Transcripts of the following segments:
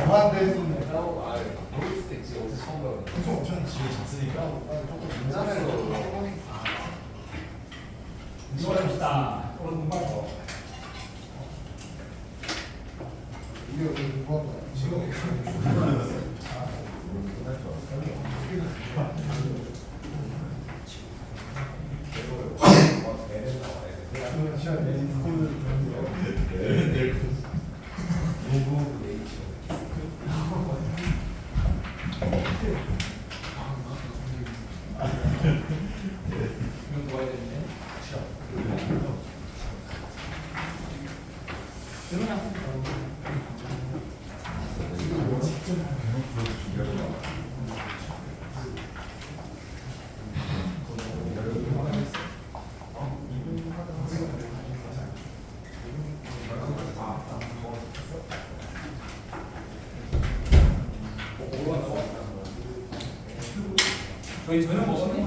무한대 모를 수도 있지. 어제 처음 봐요. 엄청 엄청 지금 잤으니까 조금 인사해서 이거랍시다. 오늘 공부할 거. 이게 공부한 거야. 지금 시간 내린 스쿨을 이건 뭐야 되네. 저희 저녁 먹었니?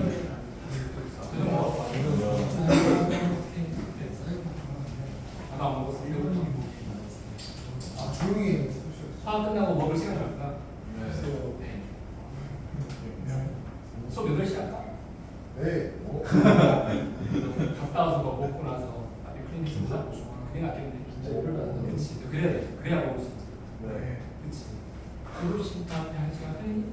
저녁 먹었어. 나안 먹었어. 아 조용히 화학 끝나고 먹을 시간 없나? 네. 수업 8시 할까? 네. 갔다 와서 뭐 먹고 나서 아니 클리닉 진짜 그게 낫겠네. 진짜 열을 안 그렇지. 그래야 돼. 그래야 먹을 수 있지. 네. 그렇지. 7시 다음에 1시간 클리닉?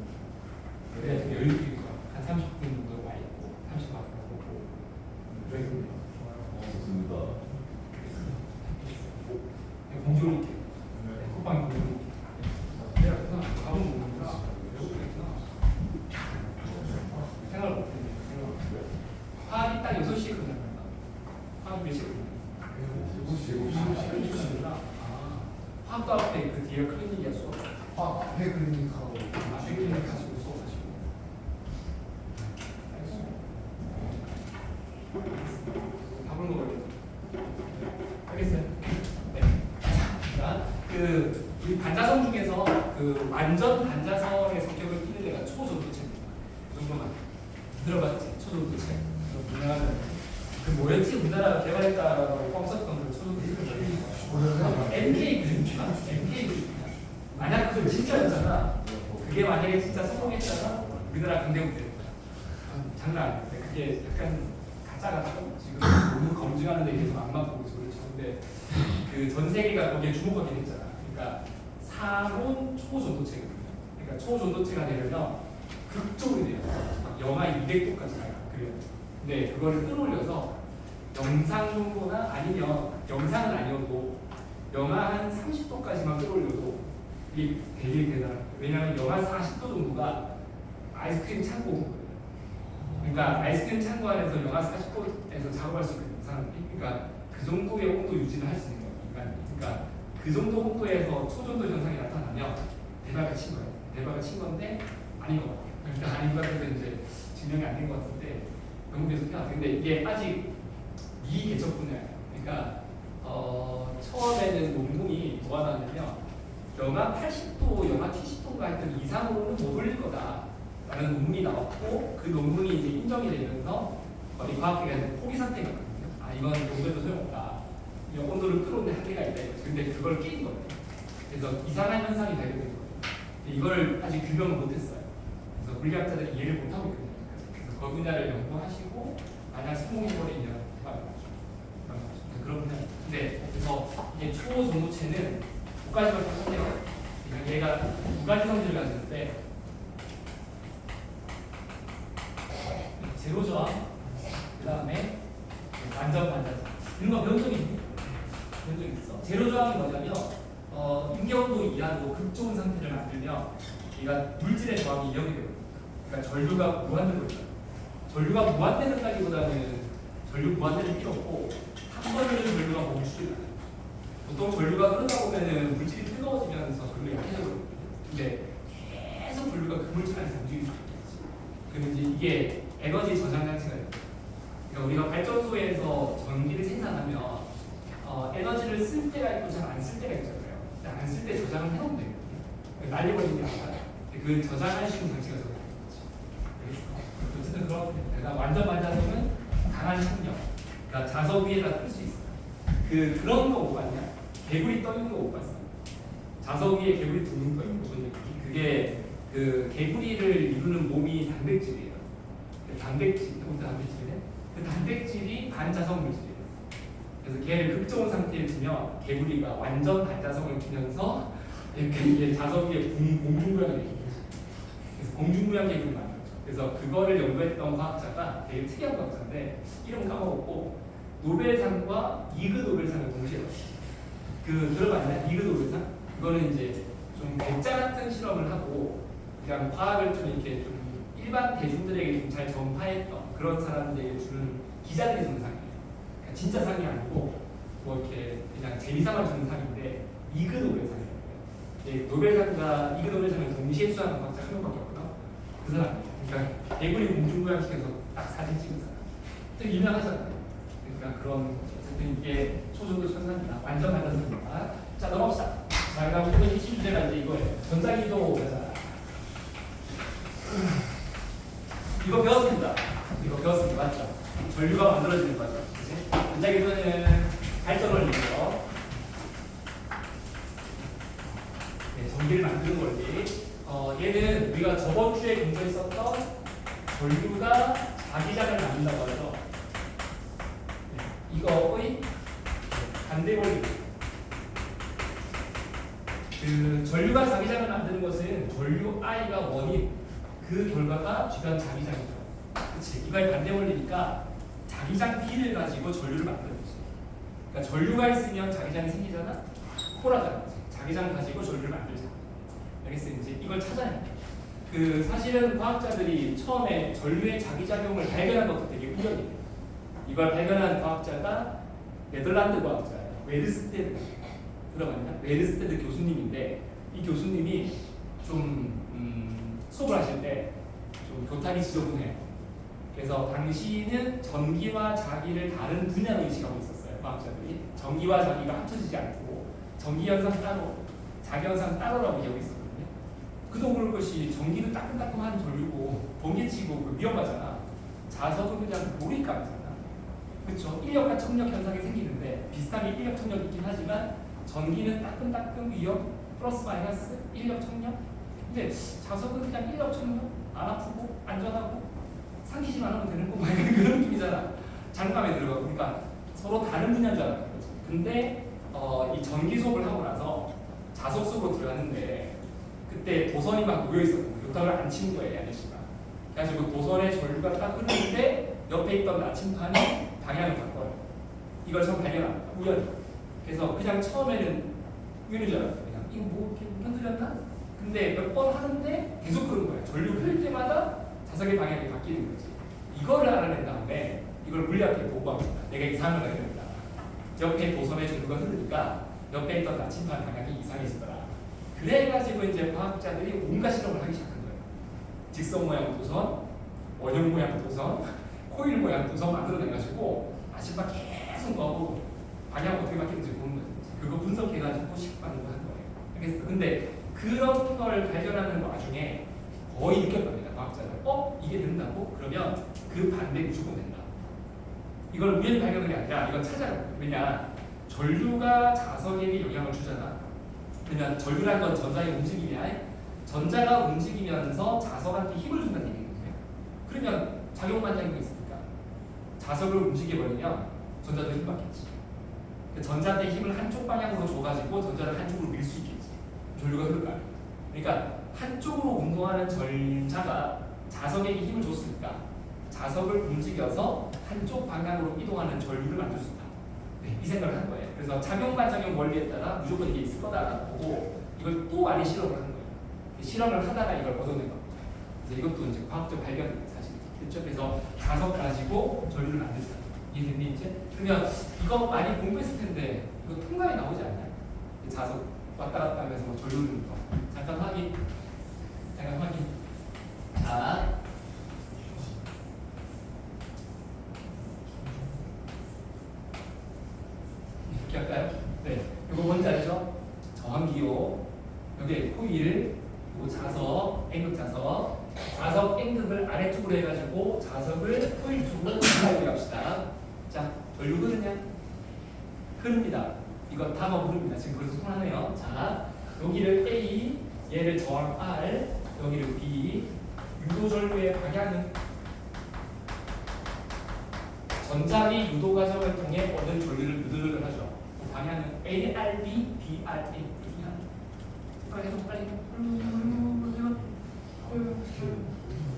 그래야 좀 여유 있게 한 30분 정도 와 있고 30분 먹고 그래. 좋습니다. 공지 올릴게. 쿠팡에 공지 올릴게. 내가 그냥 밥은 먹는구나. 배고프겠구나. 생각을 못했네. 화학이 딱 6시에 끝난다. 화학 몇 시에 끝나? 7시구나. 화학도 앞에 그 뒤에 클리닉이야 수업. 앞에 클리닉하고 앞에 클리닉 가지고 수업하시고. 밥을 먹어야 알겠어요? 네. 자, 우리 반자성 중에서 그 완전 반자성의 성격을 띠는 애가 초전도체입니다. 그 정도만 들어봤지? 초전도체. 그 뭐였지? 우리나라 개발했다라고 뻥 썼던 그 초전도체. MK 그림추나 MK 그림추나. 만약 그 진짜였잖아. 그게 만약에 진짜 성공했잖아. 우리나라 강대국대. 장난 아닌데 그게 약간 가짜 같고 지금 너무 검증하는 데 계속 안 맞고 그래서 그렇죠. 근데 그 전 세계가 거기에 주목하게 됐잖아. 그러니까 상온 초전도체거든요. 그러니까 초전도체가 되려면 극적으로 돼요. 막 영하 200도까지 가요. 그래요. 근데 그거를 끌어올려서 영상 정도나 아니면 영상은 아니어도 영하 한 30도까지만 끌어올려도 이게 되게 대단해요. 왜냐하면 영하 40도 정도가 아이스크림 창고거든요. 그러니까 아이스크림 창고 안에서 영하 40도에서 작업할 수 있는 사람들이 그러니까 그 정도의 온도 유지를 할 수 있는 거예요. 그러니까 그 정도 온도에서 초전도 현상이 나타나면 대박을 친 거예요. 대박을 친 건데 아닌 것 같아요. 그러니까 아닌 것 같아서 이제 증명이 안 된 것 같은데 너무 계속 해왔어요. 근데 이게 아직 미개척 분야예요. 그러니까 처음에는 논문이 뭐가 나왔냐면 영하 80도, 영하 70도인가 하여튼 이상으로는 못 올릴 거다. 라는 논문이 나왔고 그 논문이 이제 인정이 되면서 이 과학계가 포기 상태가 있거든요. 아 이건 논문도 소용없다. 이 온도를 끌어오는 한계가 있다. 근데 그걸 깬 거예요. 그래서 이상한 현상이 발견된 거예요. 이걸 아직 규명을 못했어요. 그래서 물리학자들이 이해를 못하고 있거든요. 그래서 그 분야를 연구하시고 만약 성공해버리면 그런 분야. 근데 그래서 이게 초전도체는 두 가지가 똑같아요. 얘가 두 가지 성질을 가지는데 제로 저항, 그 다음에 완전 반자성. 이런 거 배운 적이 있니? 배운 적 있어. 제로 저항이 뭐냐면 임계온도 이하로 극좋은 상태를 만들면 얘가 물질의 저항이 0이 되거든요. 그러니까 전류가 무한대로 있어요. 전류가 무한대는까지보다는 전류 무한대는 필요 없고 한 번에 전류가 멈추지 않아요. 보통 전류가 흐르다 보면은 물질이 뜨거워지면서 전류가 약해져거든요. 근데 계속 전류가 그 물질 안에서 움직일 수 있겠지. 그러면 이제 이게 에너지 저장 장치가 있어요. 그러니까 우리가 발전소에서 전기를 생산하면 에너지를 쓸 때가 있고 잘 안 쓸 때가 있잖아요. 안 쓸 때 저장을 해놓으면 되거든요. 날려버리는 게 아니라 그 저장할 수 있는 장치가 저장이 되겠죠. 어쨌든 그렇습니다. 완전 반자성은 강한 충격. 그러니까 자석 위에다 뜰 수 있어요. 그런 거 못 봤냐? 개구리 떠 있는 거 못 봤어. 자석 위에 개구리 둥둥 떠 있는 거. 그 개구리를 이루는 몸이 단백질이에요. 그 단백질, 단백질이네. 그 단백질이 반자성 물질이에요. 그래서 걔를 극저온 상태에 두면 개구리가 완전 반자성을 두면서 이게 자석 위에 공중부양이 되는 거죠. 그래서 공중부양 개구리 만들죠. 그래서 그거를 연구했던 과학자가 되게 특이한 과학자인데 이름 까먹었고 노벨상과 이그 노벨상을 동시에 받았어요. 그 들어봤나요? 이그 노벨상? 그거는 이제 좀 백자 같은 실험을 하고 그냥 과학을 좀 이렇게 좀 일반 대중들에게 좀 잘 전파했던 그런 사람들에게 주는 기자들이 주는 상이에요. 그러니까 진짜 상이 아니고 뭐 이렇게 그냥 재미삼아 주는 상인데 이그 노벨상이에요. 네, 노벨상과 이그 노벨상을 동시에 수상한 과학자 한 명밖에 없거든요. 그 사람이에요. 그러니까 개구리 공중부양 시켜서 딱 사진 찍은 사람. 되게 유명하잖아요. 그러니까 그런 어쨌든 이게 초중도 천사입니다. 완전 반전입니다. 자 넘어갑시다. 자 그다음 오늘 이 주제가 이제 이거예요. 전자기도잖아. 이거 배웠습니다. 이거 배웠습니다. 맞죠? 전류가 만들어지는 거죠. 그치? 전자기도는 발전원리고요. 네, 전기를 만드는 원리. 얘는 우리가 저번 주에 공부했었던 전류가 자기장을 만든다고 하죠. 네, 이거의 반대 원리. 그 전류가 자기장을 만드는 것은 전류 I가 원인, 그 결과가 주변 자기장이죠. 그치? 이거의 반대 원리니까 자기장 B를 가지고 전류를 만드는 거지. 그러니까 전류가 있으면 자기장이 생기잖아? 코라잖아. 자기장 가지고 전류를 만들자. 알겠어요? 이제 이걸 찾아야 돼. 그 사실은 과학자들이 처음에 전류의 자기작용을 발견한 것도 되게 우연이에요. 이걸 발견한 과학자가 네덜란드 과학자예요. 웨르스테드. 들어봤냐? 웨르스테드 교수님인데 이 교수님이 좀 수업을 하실 때 좀 교탁이 지저분해요. 그래서 당시는 전기와 자기를 다른 분야로 인식하고 있었어요. 과학자들이 전기와 자기가 합쳐지지 않고 전기 현상 따로, 자기 현상 따로라고 이해하고 있었거든요. 그도 그럴 것이 전기는 따끔따끔한 전류고 번개치고 위험하잖아. 자석은 그냥 몰입감이잖아. 그렇죠? 인력과 청력 현상이 생기는데 비슷하게 인력 청력이 있긴 하지만 전기는 따끔따끔 위험 플러스 마이너스 인력 청력. 근데 자석은 그냥 인력 청력 안 아프고 안전하고 삼키지만 하면 되는 거 그런 느낌이잖아. 장감에 들어가고 그러니까 서로 다른 분야인 줄 알았던 거지. 근데 이 전기 수업을 하고 나서 자석 수업으로 들어갔는데 그때 도선이 막 모여 있었거든요. 교탁을 안 치는 거예요, 아저씨가. 그래가지고 도선에 전류가 딱 흐르는데 옆에 있던 나침판이 방향을 바꿔요. 이걸 처음 발견합니다. 우연히. 그래서 그냥 처음에는 우연인 줄 알았어요. 그냥 이거 뭐 이렇게 흔들렸나? 근데 몇 번 하는데 계속 흐르는 거예요. 전류 흐를 때마다 자석의 방향이 바뀌는 거지. 이거를 알아낸 다음에 이걸 물리학계에 보고합니다. 내가 이상을 발견했다. 옆에 도선에 전류가 흐르니까 옆에 있던 나침판 방향이 이상해지더라. 그래가지고 이제 과학자들이 온갖 실험을 하기 시작한 거예요. 직선 모양 도선, 원형 모양 도선, 코일 모양 도선 만들어내가지고 나침판 계속 넣고 방향 어떻게 바뀌는지 보는 거죠. 그거 분석해가지고 식반응을 한 거예요. 알겠어? 근데 그런 걸 발견하는 와중에 거의 느꼈답니다. 과학자들. 이게 된다고? 그러면 그 반대 무조건 된다. 이걸 우연히 발견한 게 아니라 이건 찾아가요. 왜냐? 전류가 자석에게 영향을 주잖아. 그러면 전류란 건 전자의 움직임이야. 전자가 움직이면서 자석한테 힘을 준다는 얘기거든요. 그러면 작용반작용이 있으니까 자석을 움직여버리면 전자도 힘 받겠지. 전자한테 힘을 한쪽 방향으로 줘가지고 전자를 한쪽으로 밀 수 있겠지. 전류가 흐를까? 그러니까 한쪽으로 운동하는 전자가 자석에게 힘을 줬으니까 자석을 움직여서 한쪽 방향으로 이동하는 전류를 만들 수 있다. 네, 이 생각을 한 거예요. 그래서 작용-반작용 원리에 따라 무조건 이게 있을 거다라고 보고 이걸 또 많이 실험을 한 거예요. 실험을 하다가 이걸 얻어낸 겁니다. 그래서 이것도 이제 과학적 발견입니다, 사실. 그렇죠? 그래서 자석 가지고 전류를 만들자. 이해됐니 이제? 그러면 이거 많이 공부했을 텐데 이거 통과에 나오지 않나요? 자석 왔다 갔다 하면서 뭐 전류는 거. 잠깐 확인. 자. 이렇게 할까요? 네. 이거 뭔지 알죠? 저항기호. 여기 코일, 그리고 자석, N극 자석. 자석 N극을 아래쪽으로 해가지고 자석을 코일 쪽으로 올라오게 합시다. 자, 전류 흐르냐? 흐릅니다. 이거 다 흐릅니다. 지금 벌써 손하네요. 자, 여기를 A, 얘를 저항 R, 여기를 B. 유도전류의 방향은 전자기 유도 과정을 통해 얻은 전류를 누르를 하죠. 그 방향은 ARB, BRA 중에 하나. 빨리 해서 빨리.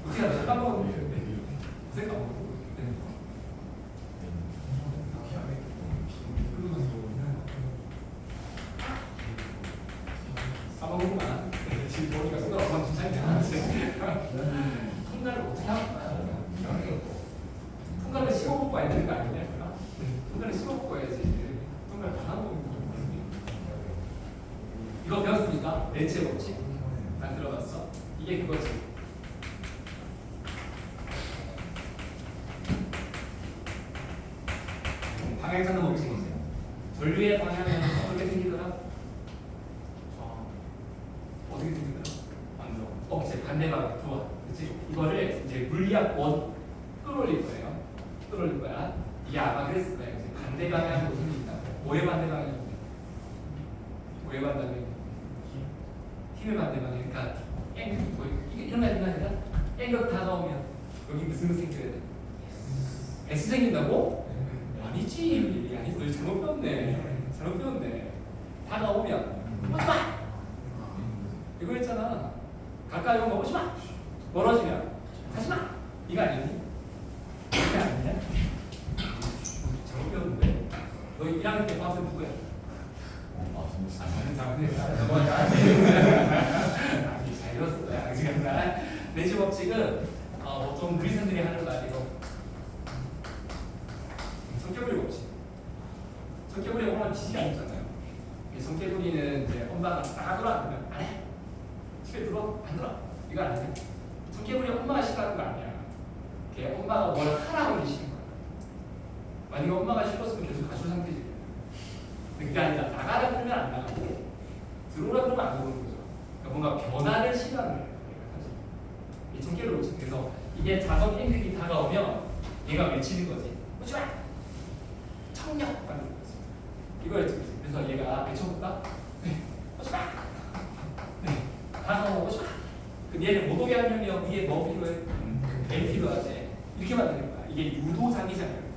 어떻게 하죠? 까먹었는데. 생각 안 하고. 까먹었구만. 지금 보니까 생각 안 하고 차이가 통과를 어떻게 할까? 통과를 씌워먹고 와야 되는 거 아니냐? 통과를 씌워먹고 와야지. 통과를 다 하고 있는 거 이거 배웠습니까? 렌치의 법칙? 난 들어봤어. 이게 그거지. 방향 찾는 법칙이지. 전류의 방향은 어떻게 생기더라? 어떻게 생기더라? 완전. 이제 반대방 좋아. 그렇지? 이거를 이제 물리학 원 끌어올릴 거예요. 끌어올릴 거야. 이게 아마 그랬을 거야. 이제 반대 방향으로 생긴다. 뭐의 반대 방향인데? 뭐의 반대 방향? 힘의 반대 방향. 그러니까 뭐 이게 이런 거 생각해라. N극 다가오면 여기 무슨 생겨야 돼? S 생긴다고? 아니지. 아니 너 잘못 배웠네. 잘못 배웠네. 다가오면 오지마. 이거 했잖아. 가까이 오면 오지마. 멀어지면 하지마. 이거 아니니? 이게 아니냐? 잘못 배웠는데. 너 1학년 때 과학생 누구야? 다른 사람들. 잘 배웠어요. 지금 렌치 법칙은 보통 무리생들이 하는 거 아니고 성격우리 법칙. 성격우리 엄마는 지지가 않잖아요. 성격우리는 이제 엄마가 나가더라 그러면 안 해. 집에 들어? 안 들어? 이거 안 해. 성격우리 엄마가 싫어하는 거 아니야. 걔 엄마가 뭘 하라고 하시는 거야. 만약에 엄마가 싫었으면 계속 가줄 상태지. 근데 그게 아니라 나가라 그러면 안 나가고 들어오라 그러면 안 들어오는 거죠. 그러니까 뭔가 변화를 시도하는 거예요. 이 성격을 놓쳐. 그래서 이게 자석 N극이 다가오면 얘가 외치는 거지. 오지마! 청력! 하는 거지. 이거였지. 그래서 얘가 외쳐볼까? 네. 오지마! 네. 다가오고 오지마! 그럼 얘를 못 오게 하려면 위에 뭐 필요해? M 필요하지. 이렇게 만드는 거야. 이게 유도 자기장이에요.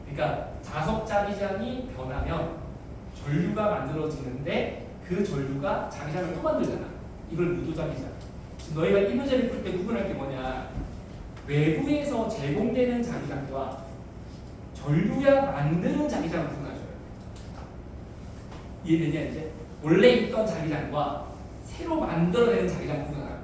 그러니까 자석 자기장이 변하면 전류가 만들어지는데 그 전류가 자기장을 또 만들잖아. 이걸 유도 자기장. 너희가 이 문제를 풀 때 구분할 게 뭐냐? 외부에서 제공되는 자기장과 전류가 만드는 자기장을 구분하죠. 이해되냐 이제? 원래 있던 자기장과 새로 만들어내는 자기장을 구분하라.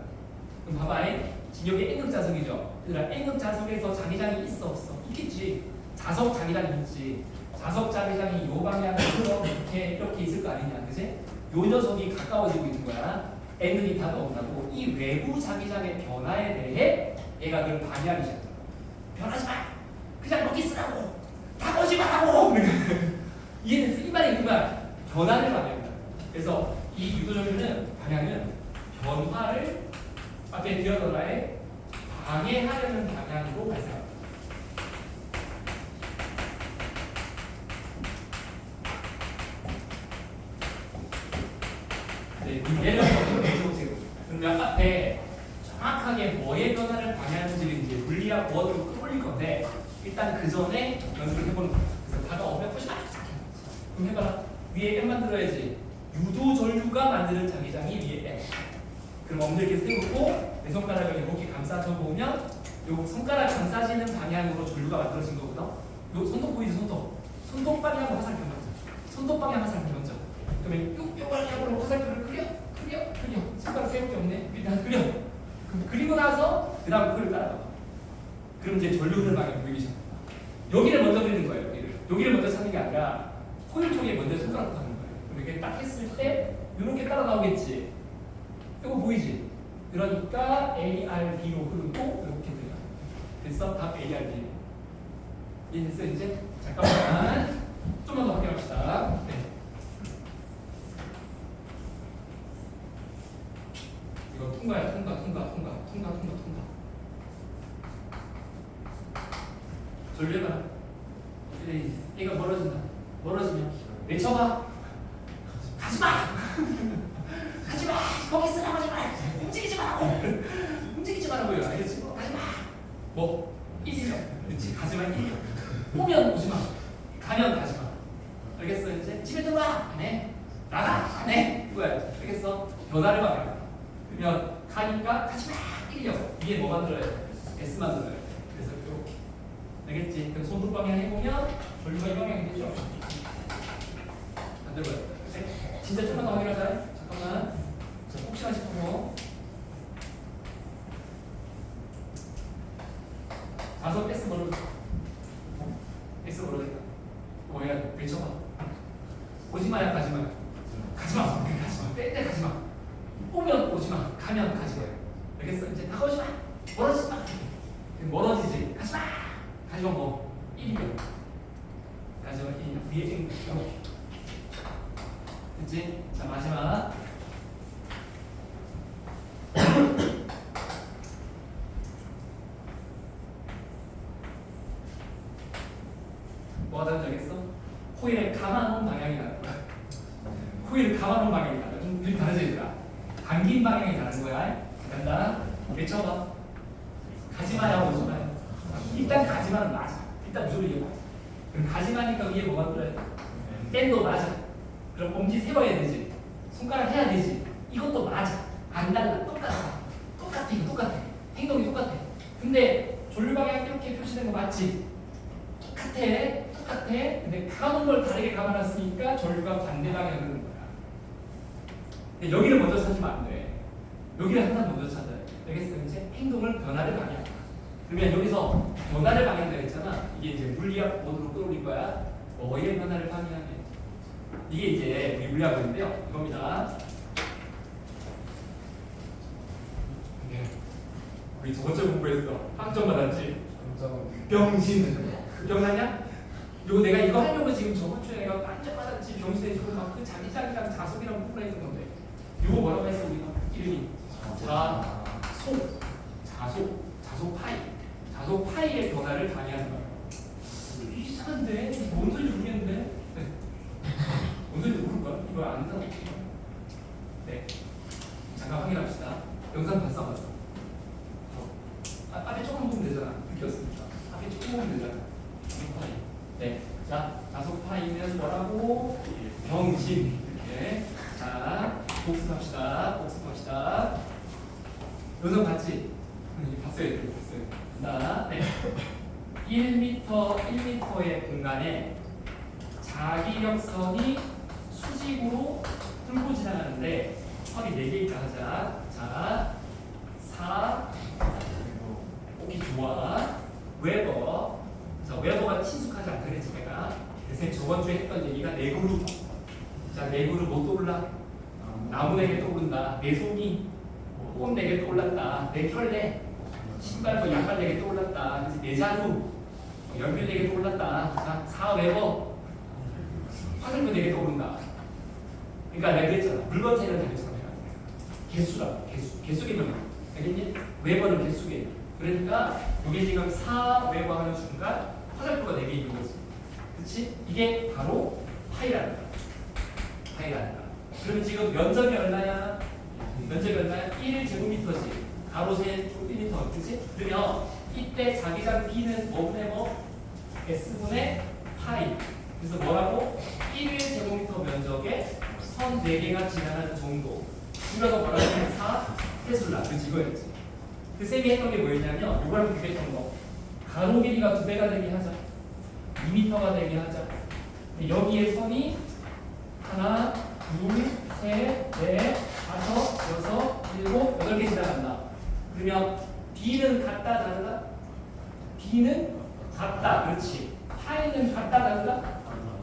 그럼 봐봐. 지금 여기 N극 자석이죠. 얘들아 N극 자석에서 자기장이 있어 없어? 있겠지. 자석 자기장이 있지. 자석 자기장이 이 방향으로 이렇게 있을 거 아니냐, 그지? 요 녀석이 가까워지고 있는 거야. N극이 다가온다고. 이 외부 자기장의 변화에 대해 얘가 그걸 방해하기 시작한다. 변하지 마. 그냥 여기 있으라고. 다가오지 말라고. 이해됐어? 이 말이 그만 변화를 방해한다. 그래서 이 유도전류는 방향은 변화를 앞에 디어더라에 방해하려는 방향으로 발생합니다. 네, 예를 들어서 그러면 앞에 정확하게 뭐의 변화를 방해하는지를 이제 물리학 원으로 끌어올릴 건데 일단 그 전에 연습을 해보는 거예요. 그래서 다가오면 푸시마. 그럼 해봐라. 위에 M 만들어야지. 유도 전류가 만드는 자기장이 위에 M. 그럼 엉덩이 이렇게 세우고 내 손가락을 이렇게 감싸줘 보면 요 손가락 감싸지는 방향으로 전류가 만들어진 거거든. 요 손톱 보이지 손톱. 손톱 방향 화살표 먼저. 손톱 방향 화살표 먼저. 그러면 요 방향으로 화살표를 그려. 손가락 세울 게 없네. 일단 그려. 그럼 그리고 나서 그 다음 그걸 따라가. 그럼 이제 전류를 방향 보이기 시작합니다. 여기를 먼저 그리는 거예요. 여기를 먼저 찾는 게 아니라 코일 쪽에 먼저 손가락부터 하는 거예요. 그럼 이렇게 딱 했을 때 이렇게 따라 나오겠지. 이거 보이지? 그러니까 ARB로 흐르고 이렇게 돼요. 됐어? 답 ARB. 이해됐어 이제? 잠깐만. 좀만 더 확인합시다. 네. 이거 통과야. 통과. 전류해봐라. 얘가 멀어진다. 멀어지면 외쳐봐. 가지마! 가지마! 거기 쓰라고 하지 마! 움직이지 말라고! 뭐 1이면 그렇지 가지만 1이면 오면 오지마 가면 가지마 알겠어 이제 집에 들어와 안 해 나가 안 해 이거야 알겠어 변화를 막아 그러면 가니까 가지마 1이요 위에 뭐 만들어야 돼 S 만들어야 돼 그래서 이렇게 알겠지 그럼 손톱 방향 해보면 전류가 이 방향이 되죠 안 들어요 진짜 조금만 더 확인하자 잠깐만 자 혹시나 싶어서 다섯 S 뭐로 S 뭐로 했다 뭐야 외쳐봐 오지마야 가지마 가지마 때 가지마 오면 오지마 가면 가지마 알겠어 이제 다가오지마 멀어지지마 멀어지지 가지마 뭐 1이면 가지마 1 위에 이렇게 됐지? 자 마지막 뭐 하다는 줄 알겠어? 코일에 감아놓은 방향이 다른 거야 코일을 감아놓은 방향이 다르다 좀 다르지니까 당긴 방향이 다른 거야 간다 외쳐봐 가지마야 오지마야 일단 가지마는 맞아 일단 무조건 이게 맞아 그럼 가지마니까 위에 뭐 만들어야 돼? 땐도 맞아 그럼 엄지 세워야 되지 손가락 해야 되지 이것도 맞아 안 달라 똑같아 이거 똑같아 행동이 똑같아 근데 전류 방향 이렇게 표시된 거 맞지? 똑같아 근데 감은 걸 다르게 감아놨으니까 전류가 반대 방향으로 흐르는 거야 근데 여기를 먼저 찾으면 안돼 여기를 항상 먼저 찾아야 돼 알겠어? 이제 행동을 변화를 방향 그러면 여기서 변화를 방향이라고 했잖아 이게 이제 물리학 모드로 끌어올릴 거야 뭐의 변화를 방향해 이게 이제 우리 물리학인데요 이겁니다 우리 두 번째 공부했어 빵점 받았지? 병신 기억나냐? 요거 내가 이거 하려고 지금 저번 주에 내가 빵점 받았지 병신에 지금 막그 자기장이랑 자속이랑 풀어있는 건데 요거 뭐라고 했어 우리가? 이름이 자속 파이의 변화를 방해하는 거야 이상한데? 뭔 소리인지 모르겠는데? 뭔 소리인지 모를 거야? 이거 안 한다고 네 잠깐 확인합시다 영상 봤어 안 봤어? 앞에 조금 보면 되잖아. 느꼈으니까. 앞에 조금 보면 되잖아. 자속파이. 네. 자, 자속파이는 뭐라고? 병신. 이렇게. 자, 복습합시다. 영상 봤지? 봤어요. 자, 네. 1m의 공간에 자기력선이 수직으로 뚫고 지나가는데 선이 4개 있다 하자. 자, 4 오케이 좋아 웨버 자 웨버가 친숙하지 않다 그랬지 내가 그래서 저번 주에 했던 얘기가 내 그룹 자 내 그룹 뭐 떠올라 나무 4개 떠오른다 내 손이 꽃 4개 떠올랐다 내 켤레 신발 뭐 양말 4개 떠올랐다 그래서 내 자루 연필 4개 떠올랐다 자 4 웨버 화살표 4개 떠오른다 그러니까 내가 그랬잖아 물건 세는 다녔잖아 개수라 개수 개념이야 알겠니? 웨버는 개수 개념 그러니까 이게 지금 4웨버 하는 순간 화살표가 4개 있는 거지. 그치? 이게 바로 파이라는 거야. 그럼 지금 면적이 얼마야? 1제곱미터지. 가로 세 1m. 그치? 그러면 이때 자기장 B는 뭐분의 뭐? S분의 파이. 그래서 뭐라고? 1제곱미터 면적에 선 4개가 지나가는 정도. 줄여서 뭐라고 하면 4 테슬라. 그치? 이거였지. 그 쌤이 했던 게 뭐였냐면 요거랑 비교했던 거 가로 길이가 2배가 되게 하자 2m가 되게 하자 여기에 선이 하나, 둘, 셋, 넷, 다섯, 여섯, 일곱, 8개 지나간다 그러면 B는 같다 다르다? B는 같다 그렇지 파이는 같다 다르다?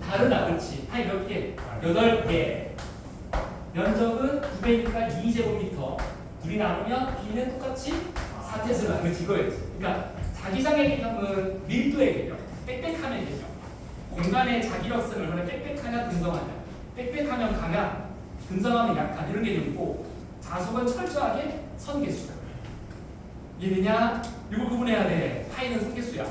다르다 그렇지 파이 몇 개? 8개 면적은 2배니까 2제곱미터 둘이 나누면 B는 똑같이 4테슬라 그렇지 이거였지 그러니까 자기장의 개념은 밀도의 개념 빽빽함의 개념 공간의 자기력성을 얼마나 빽빽하냐 든성하냐 빽빽하면 강한 든성하면 약한 이런 개념이고 자속은 철저하게 선계수다 이해되냐? 이거 구분해야 돼 파이는 선계수야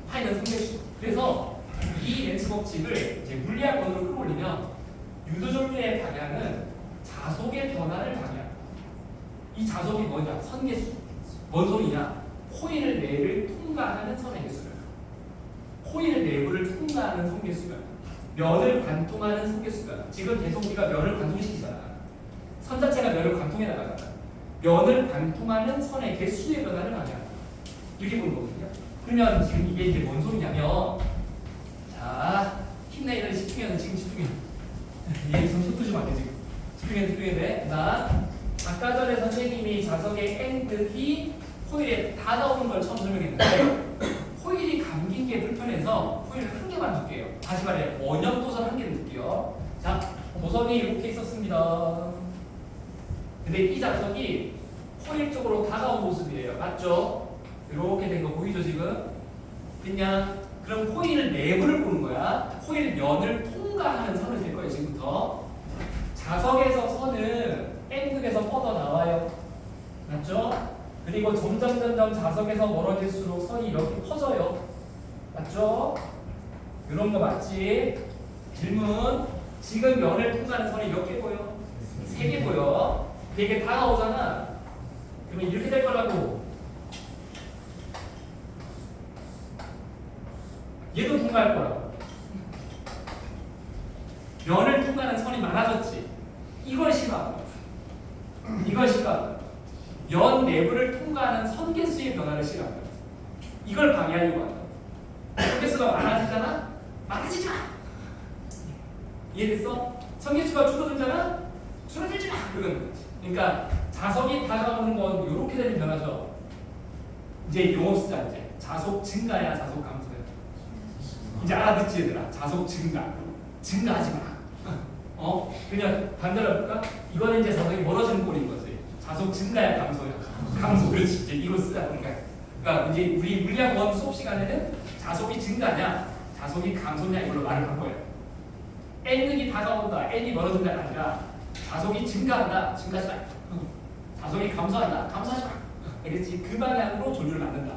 파이는 선계수 그래서 이 렌치 법칙을 이제 물리학 원으로 끌어올리면 유도전류의 방향은 자속의 변화를 방해한다 이 자속이 뭐냐? 선계수 뭔 소리냐? 코일 내를 통과하는 선의 개수를. 코일 내부를 통과하는 선 개수가. 면을 관통하는 선 개수가. 지금 계속 우리가 면을 관통시키잖아. 선 자체가 면을 관통해 나가잖아. 면을 관통하는 선의 개수의 변화를 말이야. 이렇게 보는 거거든요. 그러면 지금 이게 이제 뭔 소리냐면, 자, 힘내는 집중해야 돼. 지금 집중해. 얘 좀 흩어지면 안 돼, 지금. 집중해야 돼. 자, 아까 전에 선생님이 자석의 N극이 코일에 다 나오는 걸 처음 설명했는데, 코일이 감긴 게 불편해서 코일 한 개만 줄게요. 다시 말해, 원형 도선 한 개를 줄게요. 자, 도선이 이렇게 있었습니다. 근데 이 자석이 코일 쪽으로 다가온 모습이에요. 맞죠? 이렇게 된 거 보이죠 지금? 그냥 그럼 코일 내부를 보는 거야. 코일 면을 통과하는 선을 될 거예요 지금부터. 자석에서 선은 N극에서 뻗어 나와요. 맞죠? 그리고 점점 자석에서 멀어질수록 선이 이렇게 커져요. 맞죠? 이런 거 맞지? 질문. 지금 면을 통과하는 선이 몇 개 보여? 3개 보여. 이게 다가오잖아. 그러면 이렇게 될 거라고. 얘도 통과할 거라고. 면을 통과하는 선이 많아졌지. 이걸 싫어하는 거야. 이걸 싫어하는 거야. 면 내부를 통과하는 선 개수의 변화를 싫어하는 거야. 이걸 방해하려고 한다. 선 개수가 많아지잖아? 많아지지 마! 이해됐어? 선 개수가 줄어들잖아? 줄어들지 마! 그러는 거지. 그러니까 자석이 다가오는 건 이렇게 되는 변화죠. 이제 용어 쓰자 이제. 자속 증가야, 자속 감소야. 이제 알아듣지 얘들아. 자속 증가. 증가하지 마. 그냥 반대로 해볼까? 이거는 이제 자석이 멀어지는 꼴인 거지. 자속 증가야, 감소야. 감소. 그렇지. 이제 이걸 쓰자 보니까. 그러니까 이제 우리 물리학 원 수업 시간에는 자속이 증가냐, 자속이 감소냐 이걸로 말을 바꿔요. N극이 다가온다, N이 멀어진다가 아니라 자속이 증가한다, 증가하지 마. 자속이 감소한다, 감소하지 마. 알겠지? 그 방향으로 조류를 만든다.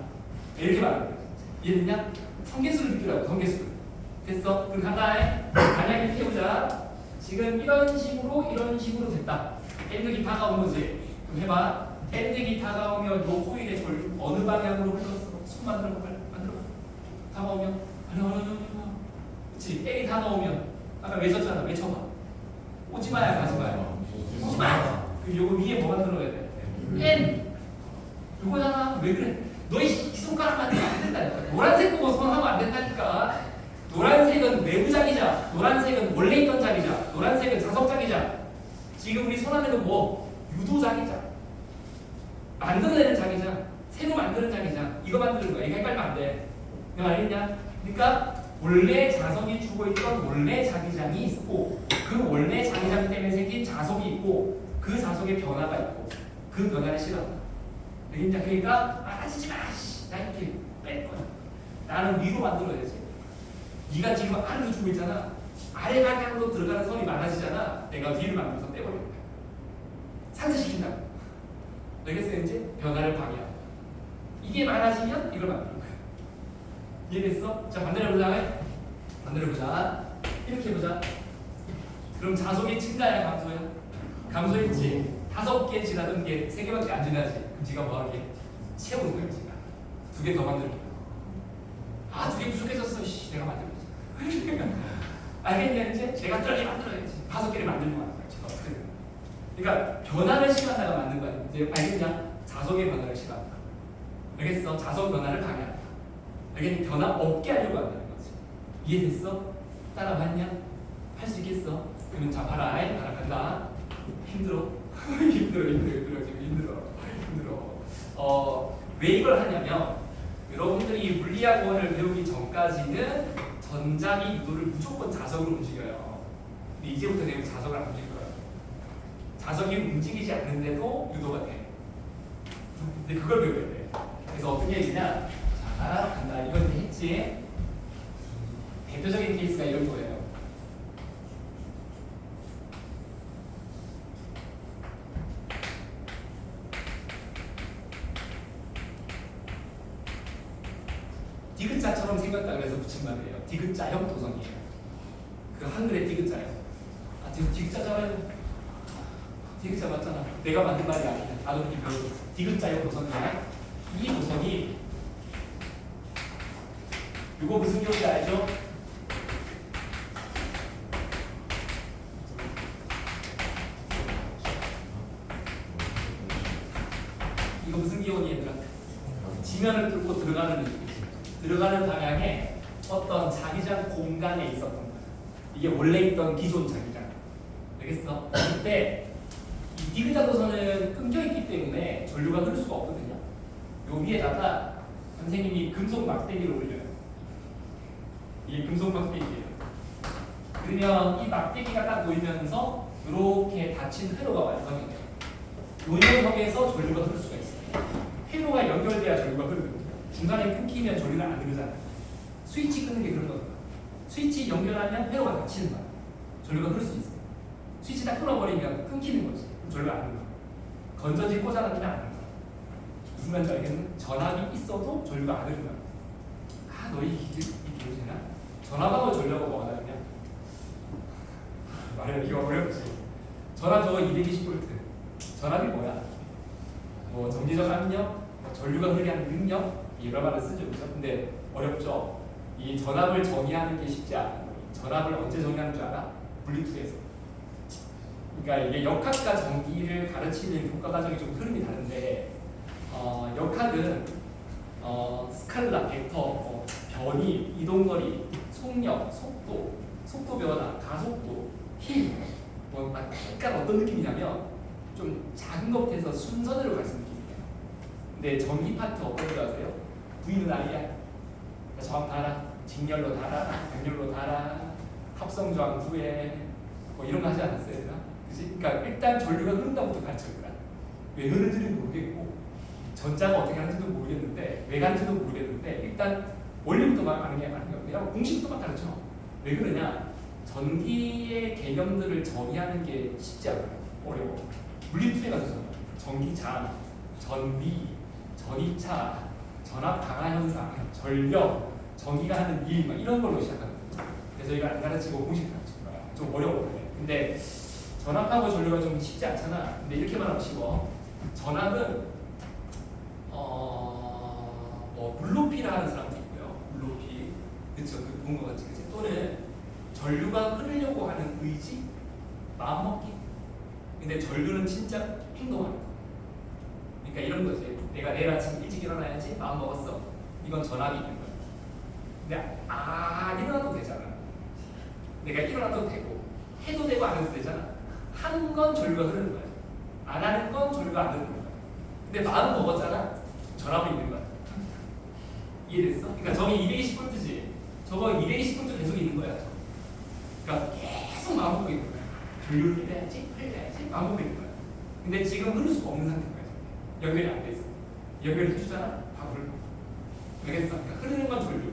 이렇게 말하는 거야. 이해됐냐? 성계수를 느끼라고, 성계수를. 됐어? 그럼 간단해. 만약에 이렇게 해보자. 지금 이런 식으로 됐다. N극이 다가온 거지. 그럼 해봐. N극이 다가오면 요 코일의 절 어느 방향으로 흘렀어? 손 만들어 봐, 만들어 봐. 다가오면, 그렇지. N이 다가오면 아까 외쳤잖아, 외쳐봐. 오지 마야, 가지 마야. 오지 마. 그럼 요거 위에 뭐 만들어야 돼? N. 요거잖아. 왜 그래? 너 이 손가락만 들면 안 된다니까. 노란색 보고 손하면 안 된다니까. 노란색은 외부장이자, 노란색은 원래 있던 장이자, 노란색은 자석장이자. 지금 우리 손하는 건 뭐? 유도장이자. 만들어내는 장이자, 새로 만드는 장이자. 이거 만드는 거야. 이거 헷갈리면 안 돼. 이거 알겠냐? 그러니까 원래 자석이 주고 있던 원래 자기장이 있고, 그 원래 자기장 때문에 생긴 자석이 있고, 그 자석의 변화가 있고, 그 변화를 싫어한다. 그러니까 알아지지 마. 나 이렇게 뺄 거야. 나는 위로 만들어야지. 네가 지금 아래로 주고 있잖아. 아래 방향으로 들어가는 선이 많아지잖아. 내가 위를 만들어서 떼버려. 상쇄시킨다고. 알겠어요? 이제 변화를 방해하고. 이게 많아지면 이걸 만드는 거야. 이해됐어? 자, 반대로 해보자. 반대로 해보자. 이렇게 해보자. 그럼 자석이 증가야, 감소야? 감소했지. 5개 지나던 게 3개밖에 안 지나지. 그럼 지가 뭐 하게? 채우는 거야, 지가. 2개 더 만들고. 2개 부족해졌어. 씨, 내가 만들고. 알겠냐, 이제? 내가 떨게 만들어야지. 5개를 만들고 하는 거야, 지가. 그러니까 변화를 싫어한다가 맞는 거야. 이제 알겠냐? 자석의 변화를 싫어한다. 알겠어? 자석 변화를 방해한다. 알겠니? 변화 없게 하려고 한다는 거지. 이해됐어? 따라봤냐? 할 수 있겠어? 그러면 자, 봐라. 봐라, 간다. 힘들어. 힘들어. 지금 힘들어. 왜 이걸 하냐면, 여러분들이 물리학원을 배우기 전까지는 전자기 유도를 무조건 자석으로 움직여요. 근데 이제부터 내가 자석을 안 움직일 거야. 자석이 움직이지 않는데도 유도가 돼. 근데 그걸 배워야 돼. 그래서 어떻게 했냐? 자, 간다. 이건 했지. 대표적인 케이스가 이런 거예요. 디귿자처럼 생겼다 그래서 붙인 말이에요. 디귿자형 도성이에요. 그 한글의 디귿자요. 지금 디귿자잖아요. 디귿자 맞잖아. 내가 만든 말이 아니야. 나도 이렇게 배워줬어. 디귿자형 도성이야. 이 도선이 이거 무슨 기호인지 알죠? 이거 무슨 기호니 얘들아? 지면을 뚫고 들어가는 방향에 어떤 자기장 공간에 있었던 거야. 이게 원래 있던 기존 자기장. 알겠어? 근데 이 디귿자 도선은 끊겨있기 때문에 전류가 흐를 수가 없거든요. 요 위에다가 선생님이 금속 막대기를 올려요. 이게 금속 막대기예요. 그러면 이 막대기가 딱 놓이면서 이렇게 닫힌 회로가 완성이 돼요. 요 녀석에서 전류가 흐를 수가 있어요. 회로가 연결돼야 전류가 흐르거든요. 중간에 끊기면 전류가 안 흐르잖아요. 스위치 끄는 게 그런 거예요. 스위치 연결하면 회로가 닫히는 거야. 전류가 흐를 수 있어요. 스위치 딱 끊어버리면 끊기는 거지. 그럼 전류가 안 흐르는 거야. 건전지 꽂아놓으면 안 흐르는 거야. 무슨 말인지 알겠는? 전압이 있어도 전류가 안 흐르는 거야. 아, 너희 이 기호세나? 전압하고 전류하고 뭐가 다르냐? 말해보기가 어렵지. 전압 저거 220V. 전압이 뭐야? 뭐 전기적 압력, 전류가 흐르게 하는 능력 여러 말을 쓰죠, 그죠? 근데 어렵죠. 이 전압을 정의하는 게 쉽지 않아. 전압을 언제 정의하는 줄 알아? 분리투에서. 그러니까 이게 역학과 전기를 가르치는 교과 과정이 좀 흐름이 다른데, 역학은 스칼라, 벡터, 변이, 이동거리, 속력, 속도 변화, 가속도, 힘, 뭐 약간 어떤 느낌이냐면 좀 작은 것부터 해서 순서대로 가는 느낌이에요. 근데 전기 파트 어떤 거 아세요? V는 I야. 저항 달아, 직렬로 달아, 병렬로 달아, 합성 저항 구해, 뭐 이런 거 하지 않았어요, 얘들아? 그지? 그러니까 일단 전류가 흐른다부터 가르쳐요. 왜 흐르는지는 모르겠고 전자가 어떻게 하는지도 모르겠는데 왜 가는지도 모르겠는데 일단 원리부터 막 아는 게 아니라 공식도 막 가르쳐. 왜 그러냐? 전기의 개념들을 정의하는 게 쉽지 않아요. 어려워. 물리투에가 되잖아. 전기장, 전위, 전이차, 전압 강화 현상, 전력, 전기가 하는 일, 막 이런 걸로 시작하거든요. 그래서 이거 안 가르치고 공식 가르치는 거야. 좀 어려워. 근데 전압하고 전류가 좀 쉽지 않잖아. 근데 이렇게만 하면 쉬워. 전압은 뭐 물높이라 하는 사람도 있고요. 물높이, 그쵸? 그 본 거 같지, 그치? 또는 전류가 흐르려고 하는 의지, 마음먹기. 근데 전류는 진짜 행동하는 거. 그러니까 이런 거지. 내가 내일 아침 일찍 일어나야지 마음 먹었어. 이건 전압이 있는 거야. 근데 안 일어나도 되잖아. 내가 일어나도 되고 해도 되고 안 해도 되잖아. 하는 건 전류가 흐르는 거야. 안 하는 건 전류가 안 흐르는 거야. 근데 마음 먹었잖아. 전압이 있는 거야. 이해됐어? 그러니까 저기 220V지. 저거 220V 계속 있는 거야. 그러니까 계속 마음 먹고 있는 거야. 전류를 해야지, 마음 먹고 있는 거야. 근데 지금 흐를 수가 없는 상태인 거야. 연결이 안 돼 있어. 연결해주잖아. 바로 흐르는 거야. 알겠어? 그러니까 흐르는 건 전류.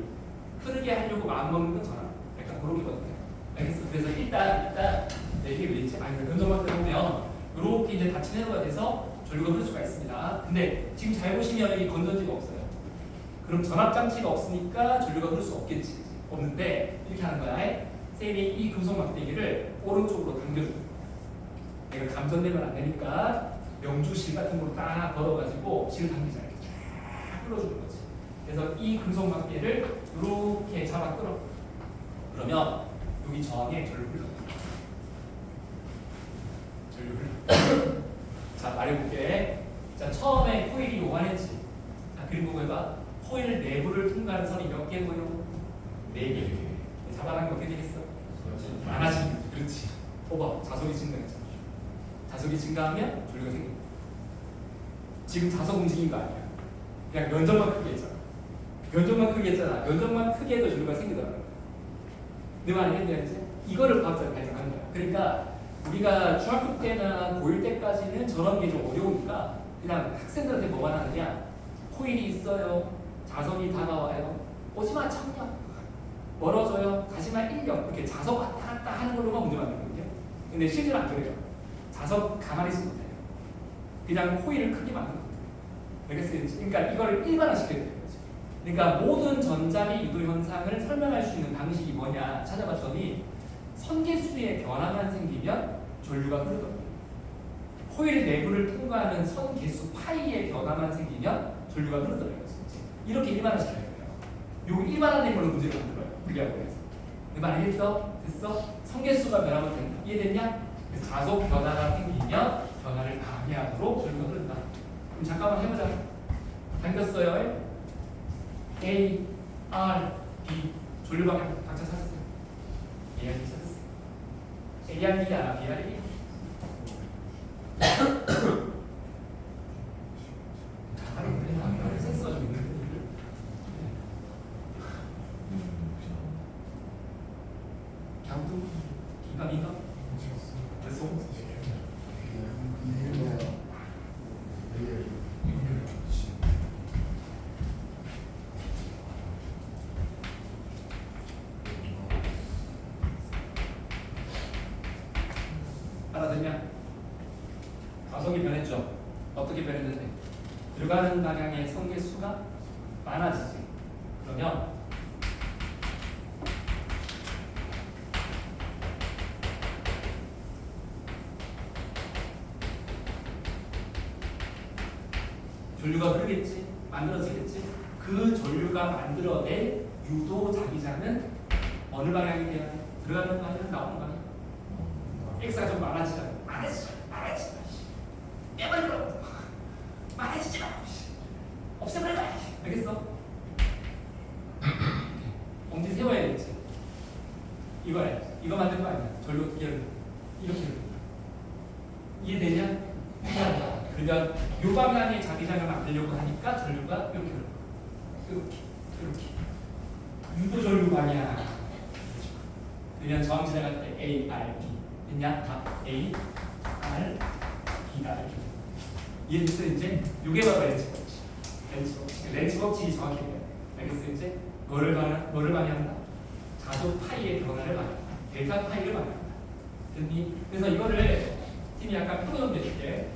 흐르게 하려고 마음 먹는 건 전압. 약간 그렇게거든요. 알겠어? 그래서 일단 이게 왜 있지? 아니, 변정만 때보면 이렇게 이제 닫힌 회로가 돼서 전류가 흐를 수가 있습니다. 근데 지금 잘 보시면 여기 건전지가 없어요. 그럼 전압 장치가 없으니까 전류가 흐를 수 없겠지. 없는데 이렇게 하는 거야. 쌤이 이 금속 막대기를 오른쪽으로 당겨줘. 내가 감전되면 안 되니까 명주실 같은 걸로 딱 걸어가지고 실 당기자. 이렇게 쫙 끌어주는 거지. 그래서 이 금속 막대를 이렇게 잡아 끌어. 그러면 여기 저항에 전류 흘러. 전류 흘러. 자, 말해볼게. 자, 처음에 코일이 요만했지. 자, 그림 보고 해봐. 코일 내부를 통과하는 선이 몇 개 보여? 4개. 잡아간 게 어떻게 되겠어? 많아지는. 그렇지. 봐봐. 자속이 증가했잖아. 자속이 증가하면 전류가 생긴다. 지금 자속 움직인 거 아니야. 그냥 면적만 크게 했잖아. 면적만 크게 했잖아. 면적만 크게 해도 전류가 생기더라고요. 내 말이 했는데 이거를 과학자가 발견하는 거야. 그러니까 우리가 중학교 때나 고1 때까지는 저런 게 좀 어려우니까 그냥 학생들한테 뭐만 하느냐. 코일이 있어요. 자석이 다가와요. 오지마 청력. 멀어져요. 가지마 1력. 이렇게 자석 왔다 갔다 하는 걸로만 문제 만들거든요. 근데 실제로 안 그래요. 자석 가만히 있으면 돼요. 그냥 코일을 크게 만드는 거예요. 알겠어요? 그러니까 이걸 일반화시켜야 돼요. 그러니까 모든 전자리 유도 현상을 설명할 수 있는 방식이 뭐냐 찾아봤더니 선계수의 변화만 생기면 전류가 흐르거든요. 코일 내부를 통과하는 선계수 파이의 변화만 생기면 전류가 흐르더라고요. 이렇게 일반화시켜야 돼요. 요거 일반화된 걸로 문제를 만들어요. 불리하고 해서. 그만 알겠어? 됐어? 성계수가 변하면 된다. 이해됐냐? 자속 변화가 생기면 변화를 방해하도록 전류가 흐른다. 그럼 잠깐만 해보자. 당겼어요. A, R, B 전류 방향 각자 찾으세요. A, R, B 찾으세요. A, R, B야, B, R, E. 잘하는데 센스가 좀 있는데. 갸우뚱 기가 그래서 알아듣냐? 가속이 변했죠. 어떻게 변했는데? 들어가는 방향의 성계수가 많아지지. 그러면 전류가 흐르겠지, 만들어지겠지. 그 전류가 만들어낼 유도 자기장은 어느 방향이 돼야 돼? 들어가는 방향, 나오는 방향. X가 좀 많아지잖아. 많아지자. 빼버릴 거야. 많아지지 마. 없애버릴 거야. 알겠어? 엄지 세워야겠지. 이거 알지? 이거 만든 거 아니야? 전류 어떻게 해야 돼? 이렇게 해야 돼. 이해되냐? 그러면 요 방향의 자기장을 만들려고 하니까 전류가 이렇게 유도 전류 방향. 그러면 저항 지나갈 때 A, R, B 됐냐? A, R, B다 이렇게. 이해됐어 이제? 요게 바로 렌치 법칙. 렌치 법칙이 정확히 돼요. 알겠어 이제? 뭐를 방해한다? 자속 파이의 변화를 방해한다. 델타 파이를 방해한다. 됐니? 그래서 이거를 팀이 약간 표현 해줄게.